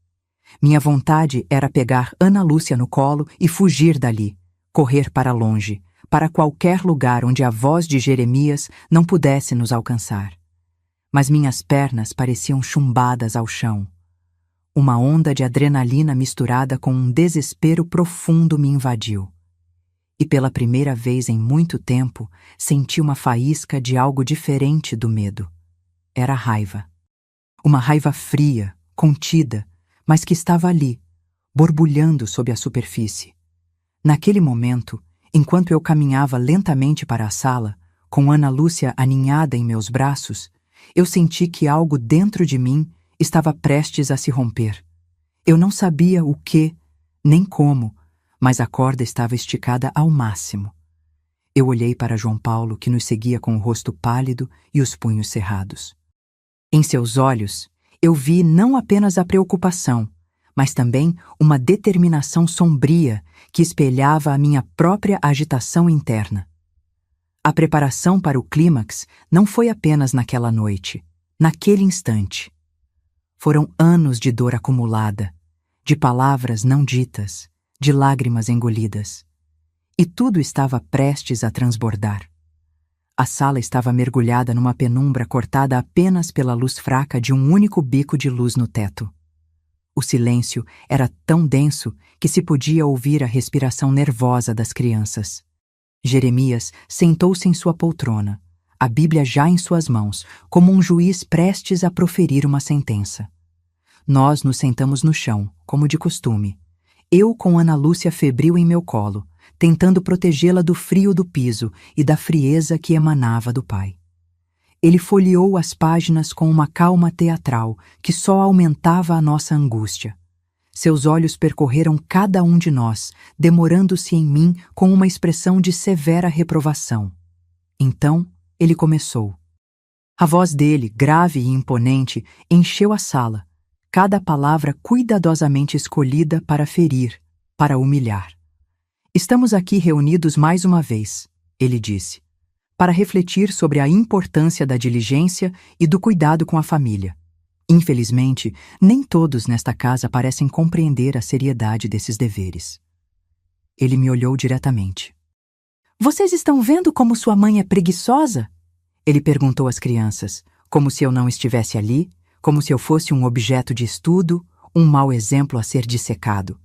Minha vontade era pegar Ana Lúcia no colo e fugir dali, correr para longe, para qualquer lugar onde a voz de Jeremias não pudesse nos alcançar. Mas minhas pernas pareciam chumbadas ao chão. Uma onda de adrenalina misturada com um desespero profundo me invadiu. E pela primeira vez em muito tempo, senti uma faísca de algo diferente do medo. Era raiva. Uma raiva fria, contida, mas que estava ali, borbulhando sob a superfície. Naquele momento, enquanto eu caminhava lentamente para a sala, com Ana Lúcia aninhada em meus braços, eu senti que algo dentro de mim estava prestes a se romper. Eu não sabia o que, nem como, mas a corda estava esticada ao máximo. Eu olhei para João Paulo, que nos seguia com o rosto pálido e os punhos cerrados. Em seus olhos, eu vi não apenas a preocupação, mas também uma determinação sombria que espelhava a minha própria agitação interna. A preparação para o clímax não foi apenas naquela noite, naquele instante. Foram anos de dor acumulada, de palavras não ditas, de lágrimas engolidas. E tudo estava prestes a transbordar. A sala estava mergulhada numa penumbra cortada apenas pela luz fraca de um único bico de luz no teto. O silêncio era tão denso que se podia ouvir a respiração nervosa das crianças. Jeremias sentou-se em sua poltrona, a Bíblia já em suas mãos, como um juiz prestes a proferir uma sentença. Nós nos sentamos no chão, como de costume. Eu com Ana Lúcia febril em meu colo, tentando protegê-la do frio do piso e da frieza que emanava do pai. Ele folheou as páginas com uma calma teatral que só aumentava a nossa angústia. Seus olhos percorreram cada um de nós, demorando-se em mim com uma expressão de severa reprovação. Então, ele começou. A voz dele, grave e imponente, encheu a sala, cada palavra cuidadosamente escolhida para ferir, para humilhar. Estamos aqui reunidos mais uma vez, ele disse, para refletir sobre a importância da diligência e do cuidado com a família. Infelizmente, nem todos nesta casa parecem compreender a seriedade desses deveres. Ele me olhou diretamente. Vocês estão vendo como sua mãe é preguiçosa? Ele perguntou às crianças, como se eu não estivesse ali, como se eu fosse um objeto de estudo, um mau exemplo a ser dissecado.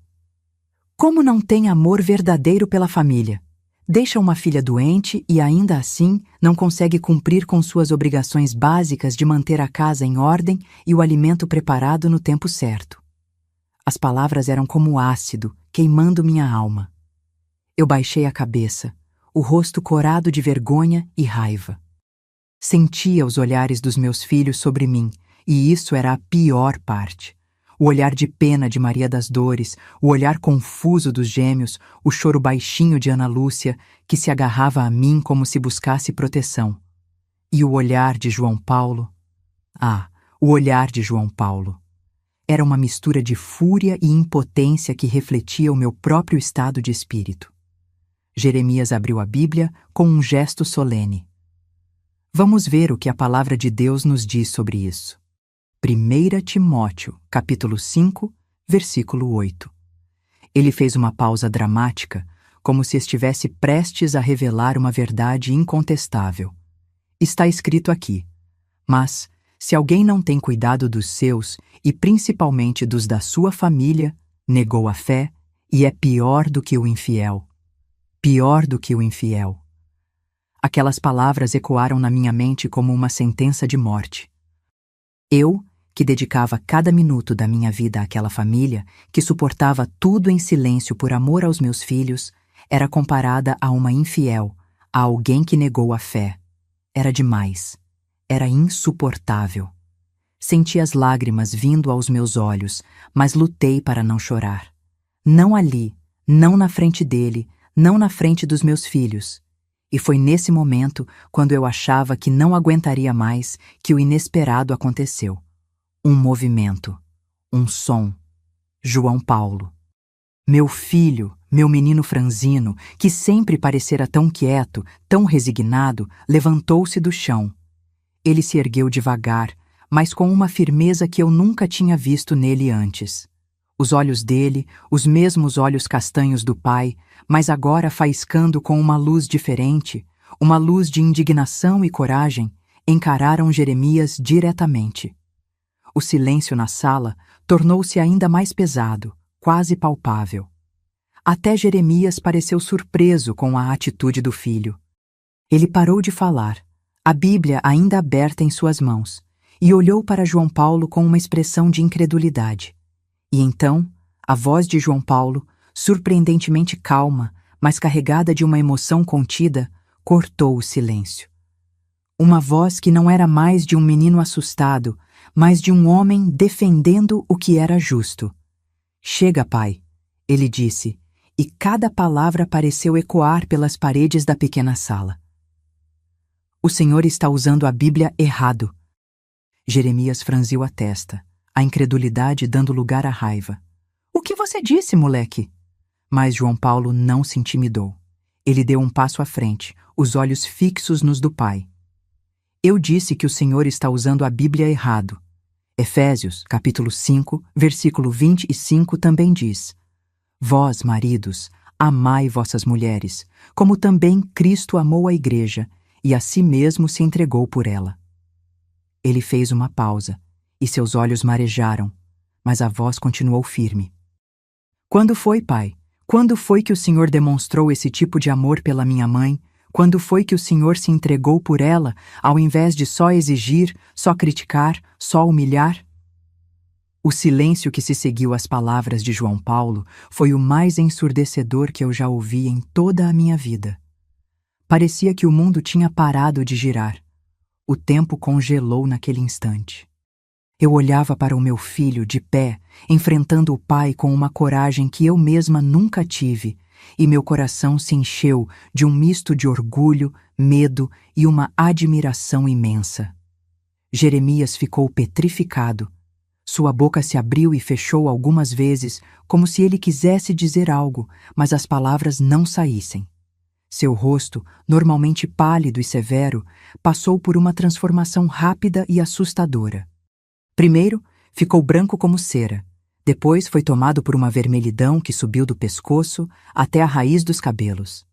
Como não tem amor verdadeiro pela família? Deixa uma filha doente e, ainda assim, não consegue cumprir com suas obrigações básicas de manter a casa em ordem e o alimento preparado no tempo certo. As palavras eram como ácido, queimando minha alma. Eu baixei a cabeça, o rosto corado de vergonha e raiva. Sentia os olhares dos meus filhos sobre mim, e isso era a pior parte. O olhar de pena de Maria das Dores, o olhar confuso dos gêmeos, o choro baixinho de Ana Lúcia, que se agarrava a mim como se buscasse proteção. E o olhar de João Paulo. Ah, o olhar de João Paulo. Era uma mistura de fúria e impotência que refletia o meu próprio estado de espírito. Jeremias abriu a Bíblia com um gesto solene. Vamos ver o que a palavra de Deus nos diz sobre isso. 1 Timóteo, capítulo 5, versículo 8. Ele fez uma pausa dramática, como se estivesse prestes a revelar uma verdade incontestável. Está escrito aqui: mas, se alguém não tem cuidado dos seus, e principalmente dos da sua família, negou a fé e é pior do que o infiel. Pior do que o infiel. Aquelas palavras ecoaram na minha mente como uma sentença de morte. Eu, que dedicava cada minuto da minha vida àquela família, que suportava tudo em silêncio por amor aos meus filhos, era comparada a uma infiel, a alguém que negou a fé. Era demais. Era insuportável. Senti as lágrimas vindo aos meus olhos, mas lutei para não chorar. Não ali, não na frente dele, não na frente dos meus filhos. E foi nesse momento, quando eu achava que não aguentaria mais, que o inesperado aconteceu. Um movimento, um som. João Paulo. Meu filho, meu menino franzino, que sempre parecera tão quieto, tão resignado, levantou-se do chão. Ele se ergueu devagar, mas com uma firmeza que eu nunca tinha visto nele antes. Os olhos dele, os mesmos olhos castanhos do pai, mas agora faiscando com uma luz diferente, uma luz de indignação e coragem, encararam Jeremias diretamente. O silêncio na sala tornou-se ainda mais pesado, quase palpável. Até Jeremias pareceu surpreso com a atitude do filho. Ele parou de falar, a Bíblia ainda aberta em suas mãos, e olhou para João Paulo com uma expressão de incredulidade. E então, a voz de João Paulo, surpreendentemente calma, mas carregada de uma emoção contida, cortou o silêncio. Uma voz que não era mais de um menino assustado, mas de um homem defendendo o que era justo. Chega, pai, ele disse, e cada palavra pareceu ecoar pelas paredes da pequena sala. O senhor está usando a Bíblia errado. Jeremias franziu a testa, a incredulidade dando lugar à raiva. O que você disse, moleque? Mas João Paulo não se intimidou. Ele deu um passo à frente, os olhos fixos nos do pai. Eu disse que o senhor está usando a Bíblia errado. Efésios, capítulo 5, versículo 25 também diz: Vós, maridos, amai vossas mulheres, como também Cristo amou a igreja, e a si mesmo se entregou por ela. Ele fez uma pausa, e seus olhos marejaram, mas a voz continuou firme. Quando foi, pai? Quando foi que o Senhor demonstrou esse tipo de amor pela minha mãe? Quando foi que o Senhor se entregou por ela, ao invés de só exigir, só criticar, só humilhar? O silêncio que se seguiu às palavras de João Paulo foi o mais ensurdecedor que eu já ouvi em toda a minha vida. Parecia que o mundo tinha parado de girar. O tempo congelou naquele instante. Eu olhava para o meu filho de pé, enfrentando o pai com uma coragem que eu mesma nunca tive, e meu coração se encheu de um misto de orgulho, medo e uma admiração imensa. Jeremias ficou petrificado. Sua boca se abriu e fechou algumas vezes, como se ele quisesse dizer algo, mas as palavras não saíssem. Seu rosto, normalmente pálido e severo, passou por uma transformação rápida e assustadora. Primeiro, ficou branco como cera. Depois foi tomado por uma vermelhidão que subiu do pescoço até a raiz dos cabelos.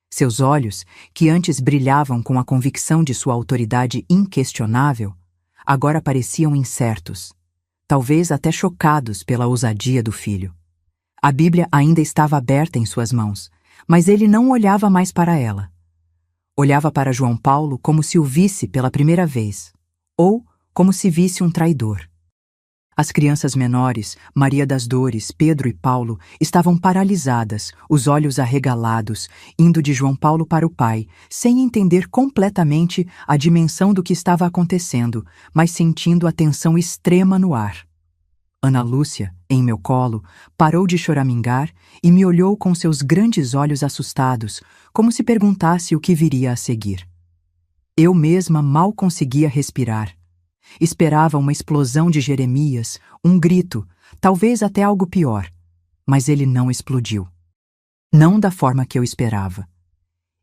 Seus olhos, que antes brilhavam com a convicção de sua autoridade inquestionável, agora pareciam incertos, talvez até chocados pela ousadia do filho. A Bíblia ainda estava aberta em suas mãos, mas ele não olhava mais para ela. Olhava para João Paulo como se o visse pela primeira vez, ou como se visse um traidor. As crianças menores, Maria das Dores, Pedro e Paulo, estavam paralisadas, os olhos arregalados, indo de João Paulo para o pai, sem entender completamente a dimensão do que estava acontecendo, mas sentindo a tensão extrema no ar. Ana Lúcia, em meu colo, parou de choramingar e me olhou com seus grandes olhos assustados, como se perguntasse o que viria a seguir. Eu mesma mal conseguia respirar. Esperava uma explosão de Jeremias, um grito, talvez até algo pior, mas ele não explodiu. Não da forma que eu esperava.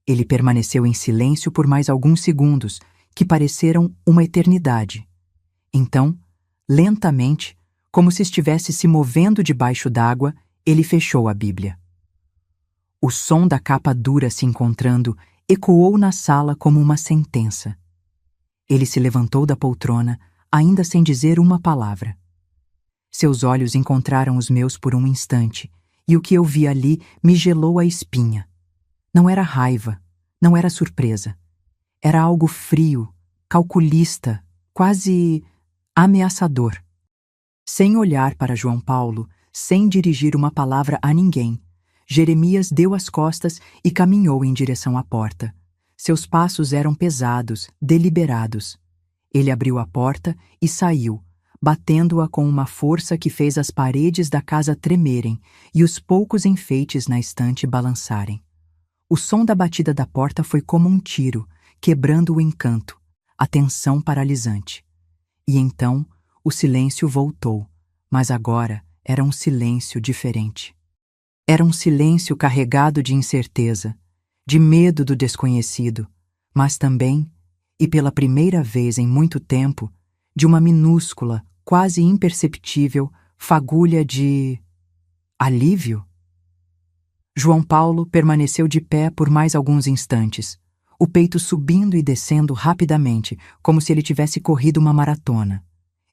Ele permaneceu em silêncio por mais alguns segundos, que pareceram uma eternidade. Então, lentamente, como se estivesse se movendo debaixo d'água, ele fechou a Bíblia. O som da capa dura se encontrando ecoou na sala como uma sentença. Ele se levantou da poltrona, ainda sem dizer uma palavra. Seus olhos encontraram os meus por um instante, e o que eu vi ali me gelou a espinha. Não era raiva, não era surpresa. Era algo frio, calculista, quase ameaçador. Sem olhar para João Paulo, sem dirigir uma palavra a ninguém, Jeremias deu as costas e caminhou em direção à porta. Seus passos eram pesados, deliberados. Ele abriu a porta e saiu, batendo-a com uma força que fez as paredes da casa tremerem e os poucos enfeites na estante balançarem. O som da batida da porta foi como um tiro, quebrando o encanto, a tensão paralisante. E então o silêncio voltou, mas agora era um silêncio diferente. Era um silêncio carregado de incerteza, de medo do desconhecido, mas também, e pela primeira vez em muito tempo, de uma minúscula, quase imperceptível, fagulha de alívio. João Paulo permaneceu de pé por mais alguns instantes, o peito subindo e descendo rapidamente, como se ele tivesse corrido uma maratona.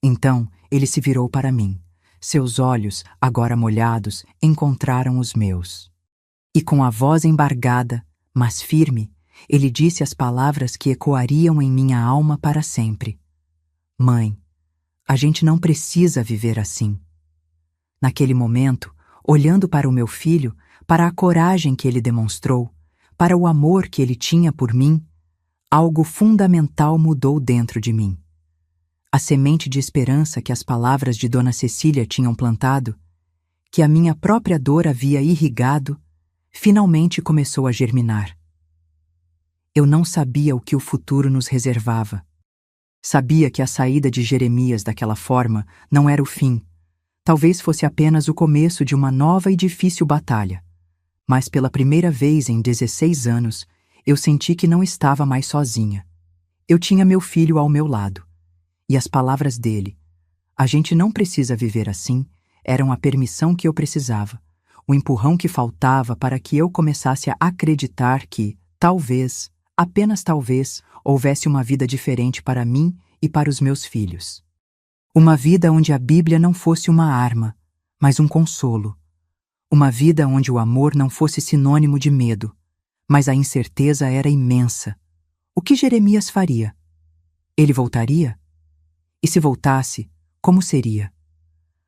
Então, ele se virou para mim. Seus olhos, agora molhados, encontraram os meus. E com a voz embargada, mas firme, ele disse as palavras que ecoariam em minha alma para sempre. Mãe, a gente não precisa viver assim. Naquele momento, olhando para o meu filho, para a coragem que ele demonstrou, para o amor que ele tinha por mim, algo fundamental mudou dentro de mim. A semente de esperança que as palavras de Dona Cecília tinham plantado, que a minha própria dor havia irrigado, finalmente começou a germinar. Eu não sabia o que o futuro nos reservava. Sabia que a saída de Jeremias daquela forma não era o fim. Talvez fosse apenas o começo de uma nova e difícil batalha. Mas pela primeira vez em 16 anos, eu senti que não estava mais sozinha. Eu tinha meu filho ao meu lado. E as palavras dele, "A gente não precisa viver assim", eram a permissão que eu precisava, o empurrão que faltava para que eu começasse a acreditar que, talvez, apenas talvez, houvesse uma vida diferente para mim e para os meus filhos. Uma vida onde a Bíblia não fosse uma arma, mas um consolo. Uma vida onde o amor não fosse sinônimo de medo, mas a incerteza era imensa. O que Jeremias faria? Ele voltaria? E se voltasse, como seria?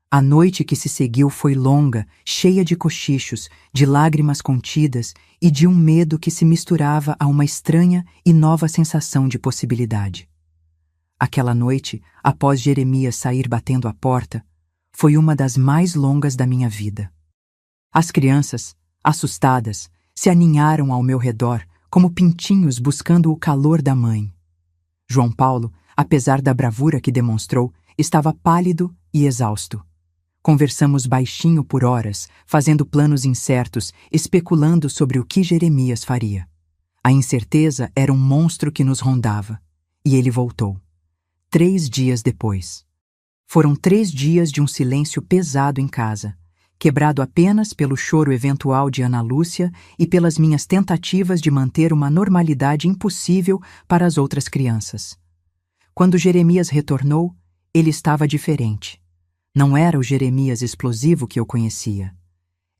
A noite que se seguiu foi longa, cheia de cochichos, de lágrimas contidas e de um medo que se misturava a uma estranha e nova sensação de possibilidade. Aquela noite, após Jeremias sair batendo a porta, foi uma das mais longas da minha vida. As crianças, assustadas, se aninharam ao meu redor como pintinhos buscando o calor da mãe. João Paulo, apesar da bravura que demonstrou, estava pálido e exausto. Conversamos baixinho por horas, fazendo planos incertos, especulando sobre o que Jeremias faria. A incerteza era um monstro que nos rondava. E ele voltou. 3 dias depois. Foram 3 dias de um silêncio pesado em casa, quebrado apenas pelo choro eventual de Ana Lúcia e pelas minhas tentativas de manter uma normalidade impossível para as outras crianças. Quando Jeremias retornou, ele estava diferente. Não era o Jeremias explosivo que eu conhecia.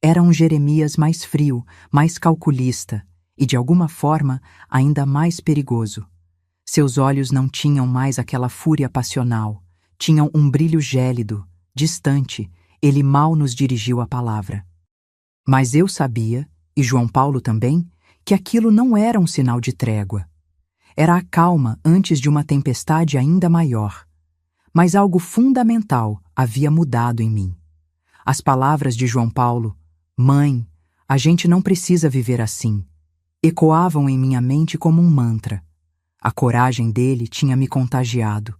Era um Jeremias mais frio, mais calculista e, de alguma forma, ainda mais perigoso. Seus olhos não tinham mais aquela fúria passional, tinham um brilho gélido, distante. Ele mal nos dirigiu a palavra. Mas eu sabia, e João Paulo também, que aquilo não era um sinal de trégua. Era a calma antes de uma tempestade ainda maior. Mas algo fundamental havia mudado em mim. As palavras de João Paulo, "Mãe, a gente não precisa viver assim", ecoavam em minha mente como um mantra. A coragem dele tinha me contagiado.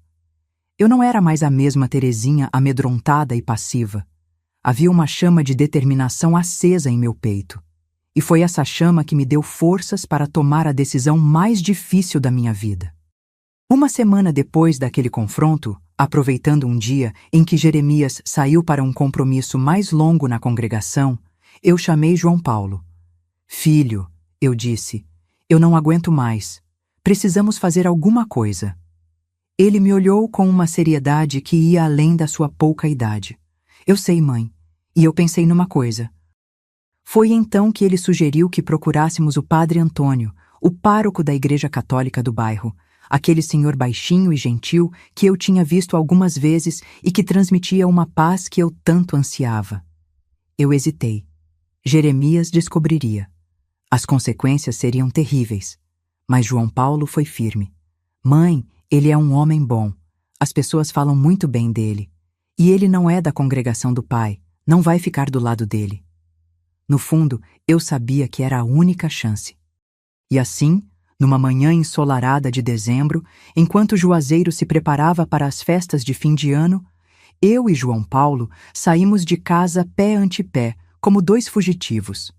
Eu não era mais a mesma Terezinha amedrontada e passiva. Havia uma chama de determinação acesa em meu peito. E foi essa chama que me deu forças para tomar a decisão mais difícil da minha vida. Uma semana depois daquele confronto, aproveitando um dia em que Jeremias saiu para um compromisso mais longo na congregação, eu chamei João Paulo. "Filho", eu disse, "eu não aguento mais. Precisamos fazer alguma coisa." Ele me olhou com uma seriedade que ia além da sua pouca idade. "Eu sei, mãe, e eu pensei numa coisa." Foi então que ele sugeriu que procurássemos o padre Antônio, o pároco da Igreja Católica do bairro, aquele senhor baixinho e gentil que eu tinha visto algumas vezes e que transmitia uma paz que eu tanto ansiava. Eu hesitei. Jeremias descobriria. As consequências seriam terríveis. Mas João Paulo foi firme. "Mãe, ele é um homem bom. As pessoas falam muito bem dele. E ele não é da congregação do pai. Não vai ficar do lado dele." No fundo, eu sabia que era a única chance. E assim, numa manhã ensolarada de dezembro, enquanto Juazeiro se preparava para as festas de fim de ano, eu e João Paulo saímos de casa pé ante pé, como 2 fugitivos.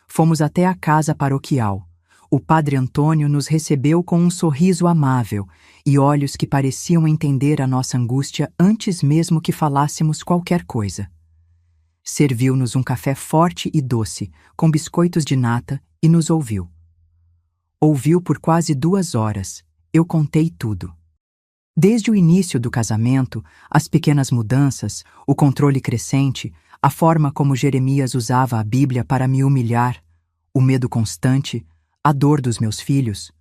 Fomos até a casa paroquial. O padre Antônio nos recebeu com um sorriso amável e olhos que pareciam entender a nossa angústia antes mesmo que falássemos qualquer coisa. Serviu-nos um café forte e doce, com biscoitos de nata, e nos ouviu. Ouviu por quase 2 horas. Eu contei tudo. Desde o início do casamento, as pequenas mudanças, o controle crescente, a forma como Jeremias usava a Bíblia para me humilhar, o medo constante, a dor dos meus filhos.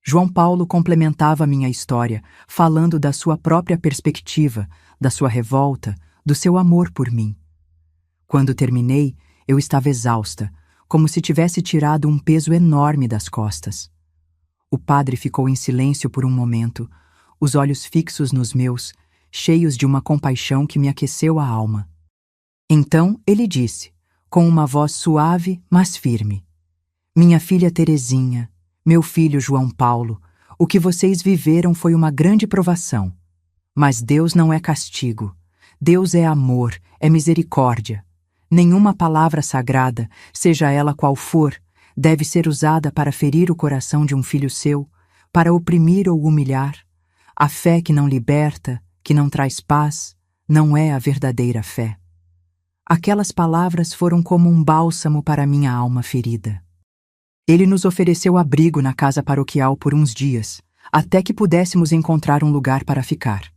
João Paulo complementava minha história, falando da sua própria perspectiva, da sua revolta, do seu amor por mim. Quando terminei, eu estava exausta, como se tivesse tirado um peso enorme das costas. O padre ficou em silêncio por um momento, os olhos fixos nos meus, cheios de uma compaixão que me aqueceu a alma. Então ele disse, com uma voz suave, mas firme: "Minha filha Terezinha, meu filho João Paulo, o que vocês viveram foi uma grande provação. Mas Deus não é castigo. Deus é amor, é misericórdia. Nenhuma palavra sagrada, seja ela qual for, deve ser usada para ferir o coração de um filho seu, para oprimir ou humilhar. A fé que não liberta, que não traz paz, não é a verdadeira fé." Aquelas palavras foram como um bálsamo para minha alma ferida. Ele nos ofereceu abrigo na casa paroquial por uns dias, até que pudéssemos encontrar um lugar para ficar.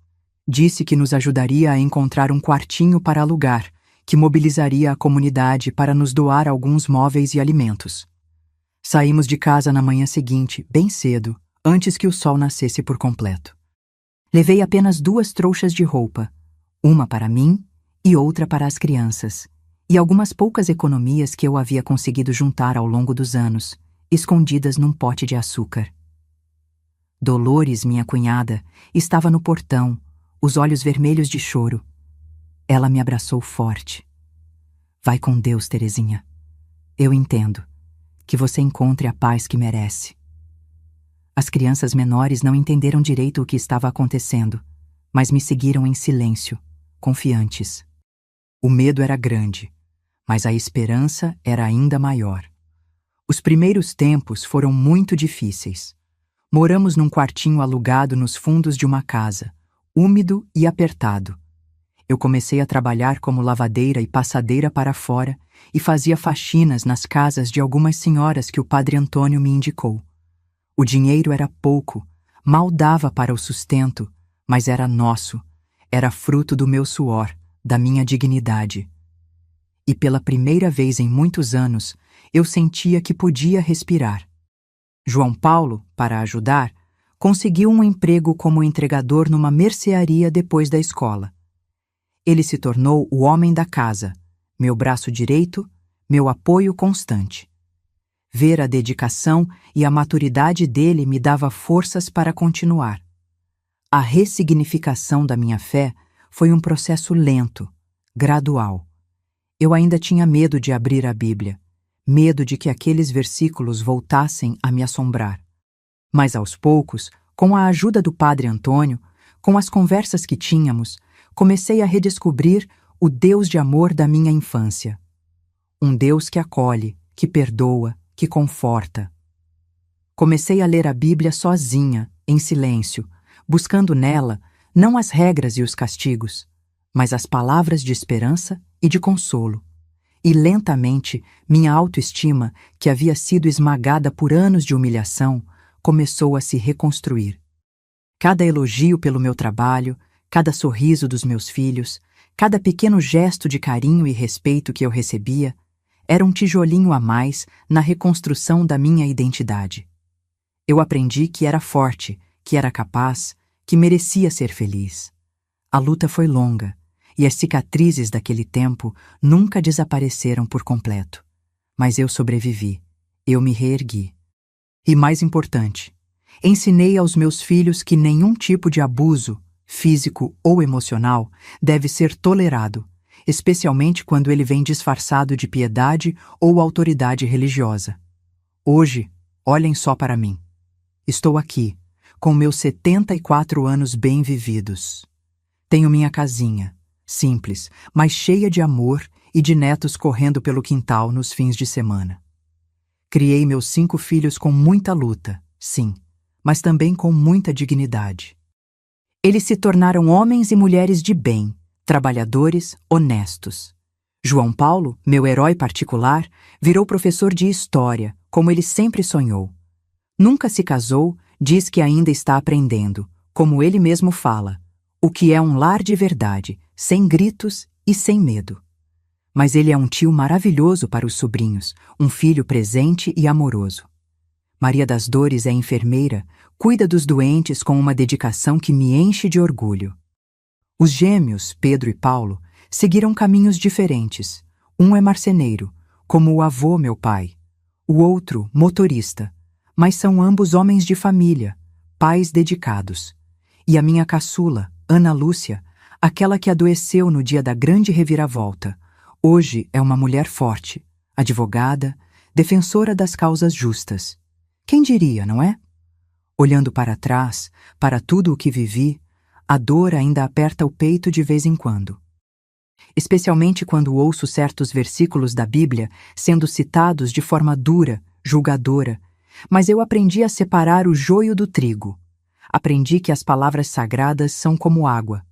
Disse que nos ajudaria a encontrar um quartinho para alugar, que mobilizaria a comunidade para nos doar alguns móveis e alimentos. Saímos de casa na manhã seguinte, bem cedo, antes que o sol nascesse por completo. Levei apenas 2 trouxas de roupa, uma para mim e outra para as crianças, e algumas poucas economias que eu havia conseguido juntar ao longo dos anos, escondidas num pote de açúcar. Dolores, minha cunhada, estava no portão, os olhos vermelhos de choro. Ela me abraçou forte. Vai com Deus, Terezinha. Eu entendo. Que você encontre a paz que merece. As crianças menores não entenderam direito o que estava acontecendo, mas me seguiram em silêncio, confiantes. O medo era grande, mas a esperança era ainda maior. Os primeiros tempos foram muito difíceis. Moramos num quartinho alugado nos fundos de uma casa, úmido e apertado. Eu comecei a trabalhar como lavadeira e passadeira para fora e fazia faxinas nas casas de algumas senhoras que o padre Antônio me indicou. O dinheiro era pouco, mal dava para o sustento, mas era nosso, era fruto do meu suor, da minha dignidade. E pela primeira vez em muitos anos, eu sentia que podia respirar. João Paulo, para ajudar, conseguiu um emprego como entregador numa mercearia depois da escola. Ele se tornou o homem da casa, meu braço direito, meu apoio constante. Ver a dedicação e a maturidade dele me dava forças para continuar. A ressignificação da minha fé foi um processo lento, gradual. Eu ainda tinha medo de abrir a Bíblia, medo de que aqueles versículos voltassem a me assombrar. Mas aos poucos, com a ajuda do padre Antônio, com as conversas que tínhamos, comecei a redescobrir o Deus de amor da minha infância. Um Deus que acolhe, que perdoa, que conforta. Comecei a ler a Bíblia sozinha, em silêncio, buscando nela não as regras e os castigos, mas as palavras de esperança e de consolo. E lentamente, minha autoestima, que havia sido esmagada por anos de humilhação, começou a se reconstruir. Cada elogio pelo meu trabalho, cada sorriso dos meus filhos, cada pequeno gesto de carinho e respeito que eu recebia, era um tijolinho a mais na reconstrução da minha identidade. Eu aprendi que era forte, que era capaz, que merecia ser feliz. A luta foi longa, e as cicatrizes daquele tempo nunca desapareceram por completo. Mas eu sobrevivi, eu me reergui. E mais importante, ensinei aos meus filhos que nenhum tipo de abuso, físico ou emocional, deve ser tolerado, especialmente quando ele vem disfarçado de piedade ou autoridade religiosa. Hoje, olhem só para mim. Estou aqui, com meus 74 anos bem vividos. Tenho minha casinha, simples, mas cheia de amor e de netos correndo pelo quintal nos fins de semana. Criei meus 5 filhos com muita luta, sim, mas também com muita dignidade. Eles se tornaram homens e mulheres de bem, trabalhadores, honestos. João Paulo, meu herói particular, virou professor de história, como ele sempre sonhou. Nunca se casou, diz que ainda está aprendendo, como ele mesmo fala, o que é um lar de verdade, sem gritos e sem medo. Mas ele é um tio maravilhoso para os sobrinhos, um filho presente e amoroso. Maria das Dores é enfermeira, cuida dos doentes com uma dedicação que me enche de orgulho. Os gêmeos, Pedro e Paulo, seguiram caminhos diferentes. Um é marceneiro, como o avô, meu pai. O outro, motorista. Mas são ambos homens de família, pais dedicados. E a minha caçula, Ana Lúcia, aquela que adoeceu no dia da grande reviravolta, hoje é uma mulher forte, advogada, defensora das causas justas. Quem diria, não é? Olhando para trás, para tudo o que vivi, a dor ainda aperta o peito de vez em quando. Especialmente quando ouço certos versículos da Bíblia sendo citados de forma dura, julgadora, mas eu aprendi a separar o joio do trigo. Aprendi que as palavras sagradas são como água.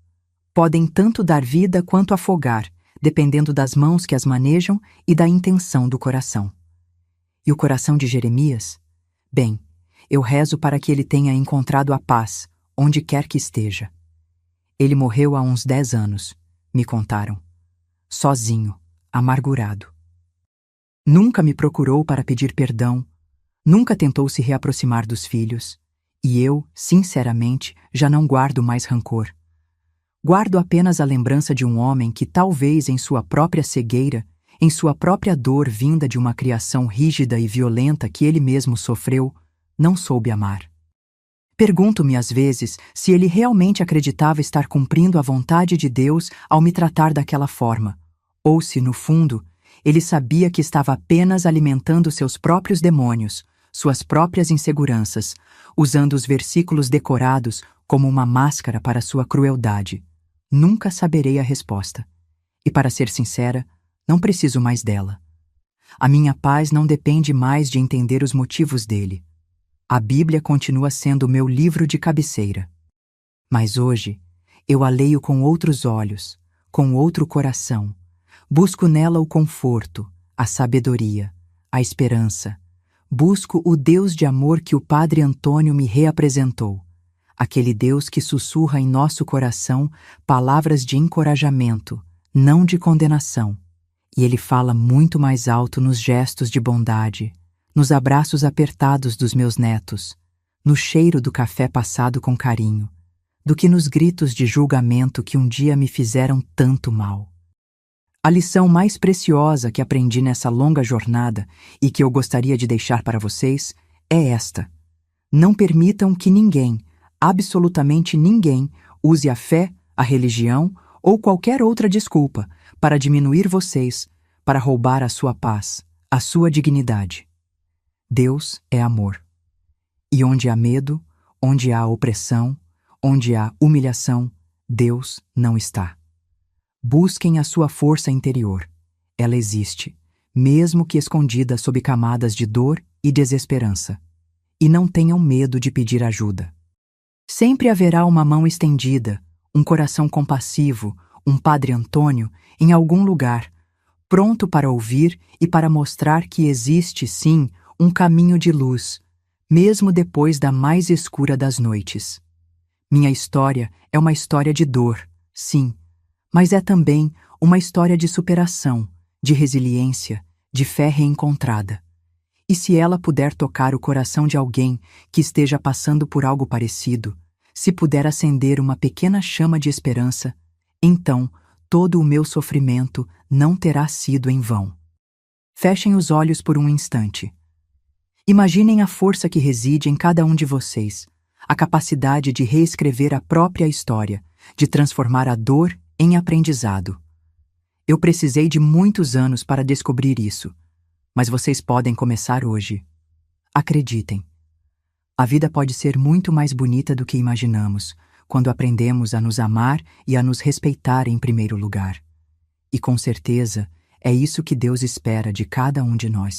Podem tanto dar vida quanto afogar, dependendo das mãos que as manejam e da intenção do coração. E o coração de Jeremias? Bem, eu rezo para que ele tenha encontrado a paz, onde quer que esteja. Ele morreu há uns 10 anos, me contaram. sozinho, amargurado. Nunca me procurou para pedir perdão, nunca tentou se reaproximar dos filhos, e eu, sinceramente, já não guardo mais rancor. Guardo apenas a lembrança de um homem que talvez em sua própria cegueira, em sua própria dor vinda de uma criação rígida e violenta que ele mesmo sofreu, não soube amar. Pergunto-me às vezes se ele realmente acreditava estar cumprindo a vontade de Deus ao me tratar daquela forma, ou se, no fundo, ele sabia que estava apenas alimentando seus próprios demônios, suas próprias inseguranças, usando os versículos decorados como uma máscara para sua crueldade. Nunca saberei a resposta. E para ser sincera, não preciso mais dela. A minha paz não depende mais de entender os motivos dele. A Bíblia continua sendo meu livro de cabeceira. Mas hoje, eu a leio com outros olhos, com outro coração. Busco nela o conforto, a sabedoria, a esperança. Busco o Deus de amor que o Padre Antônio me reapresentou. Aquele Deus que sussurra em nosso coração palavras de encorajamento, não de condenação. E ele fala muito mais alto nos gestos de bondade, nos abraços apertados dos meus netos, no cheiro do café passado com carinho, do que nos gritos de julgamento que um dia me fizeram tanto mal. A lição mais preciosa que aprendi nessa longa jornada e que eu gostaria de deixar para vocês é esta: não permitam que ninguém, absolutamente ninguém, use a fé, a religião ou qualquer outra desculpa para diminuir vocês, para roubar a sua paz, a sua dignidade. Deus é amor. E onde há medo, onde há opressão, onde há humilhação, Deus não está. Busquem a sua força interior. Ela existe, mesmo que escondida sob camadas de dor e desesperança. E não tenham medo de pedir ajuda. Sempre haverá uma mão estendida, um coração compassivo, um Padre Antônio em algum lugar, pronto para ouvir e para mostrar que existe, sim, um caminho de luz, mesmo depois da mais escura das noites. Minha história é uma história de dor, sim, mas é também uma história de superação, de resiliência, de fé reencontrada. E se ela puder tocar o coração de alguém que esteja passando por algo parecido, se puder acender uma pequena chama de esperança, então todo o meu sofrimento não terá sido em vão. Fechem os olhos por um instante. Imaginem a força que reside em cada um de vocês, a capacidade de reescrever a própria história, de transformar a dor em aprendizado. Eu precisei de muitos anos para descobrir isso, mas vocês podem começar hoje. Acreditem. A vida pode ser muito mais bonita do que imaginamos, quando aprendemos a nos amar e a nos respeitar em primeiro lugar. E com certeza, é isso que Deus espera de cada um de nós.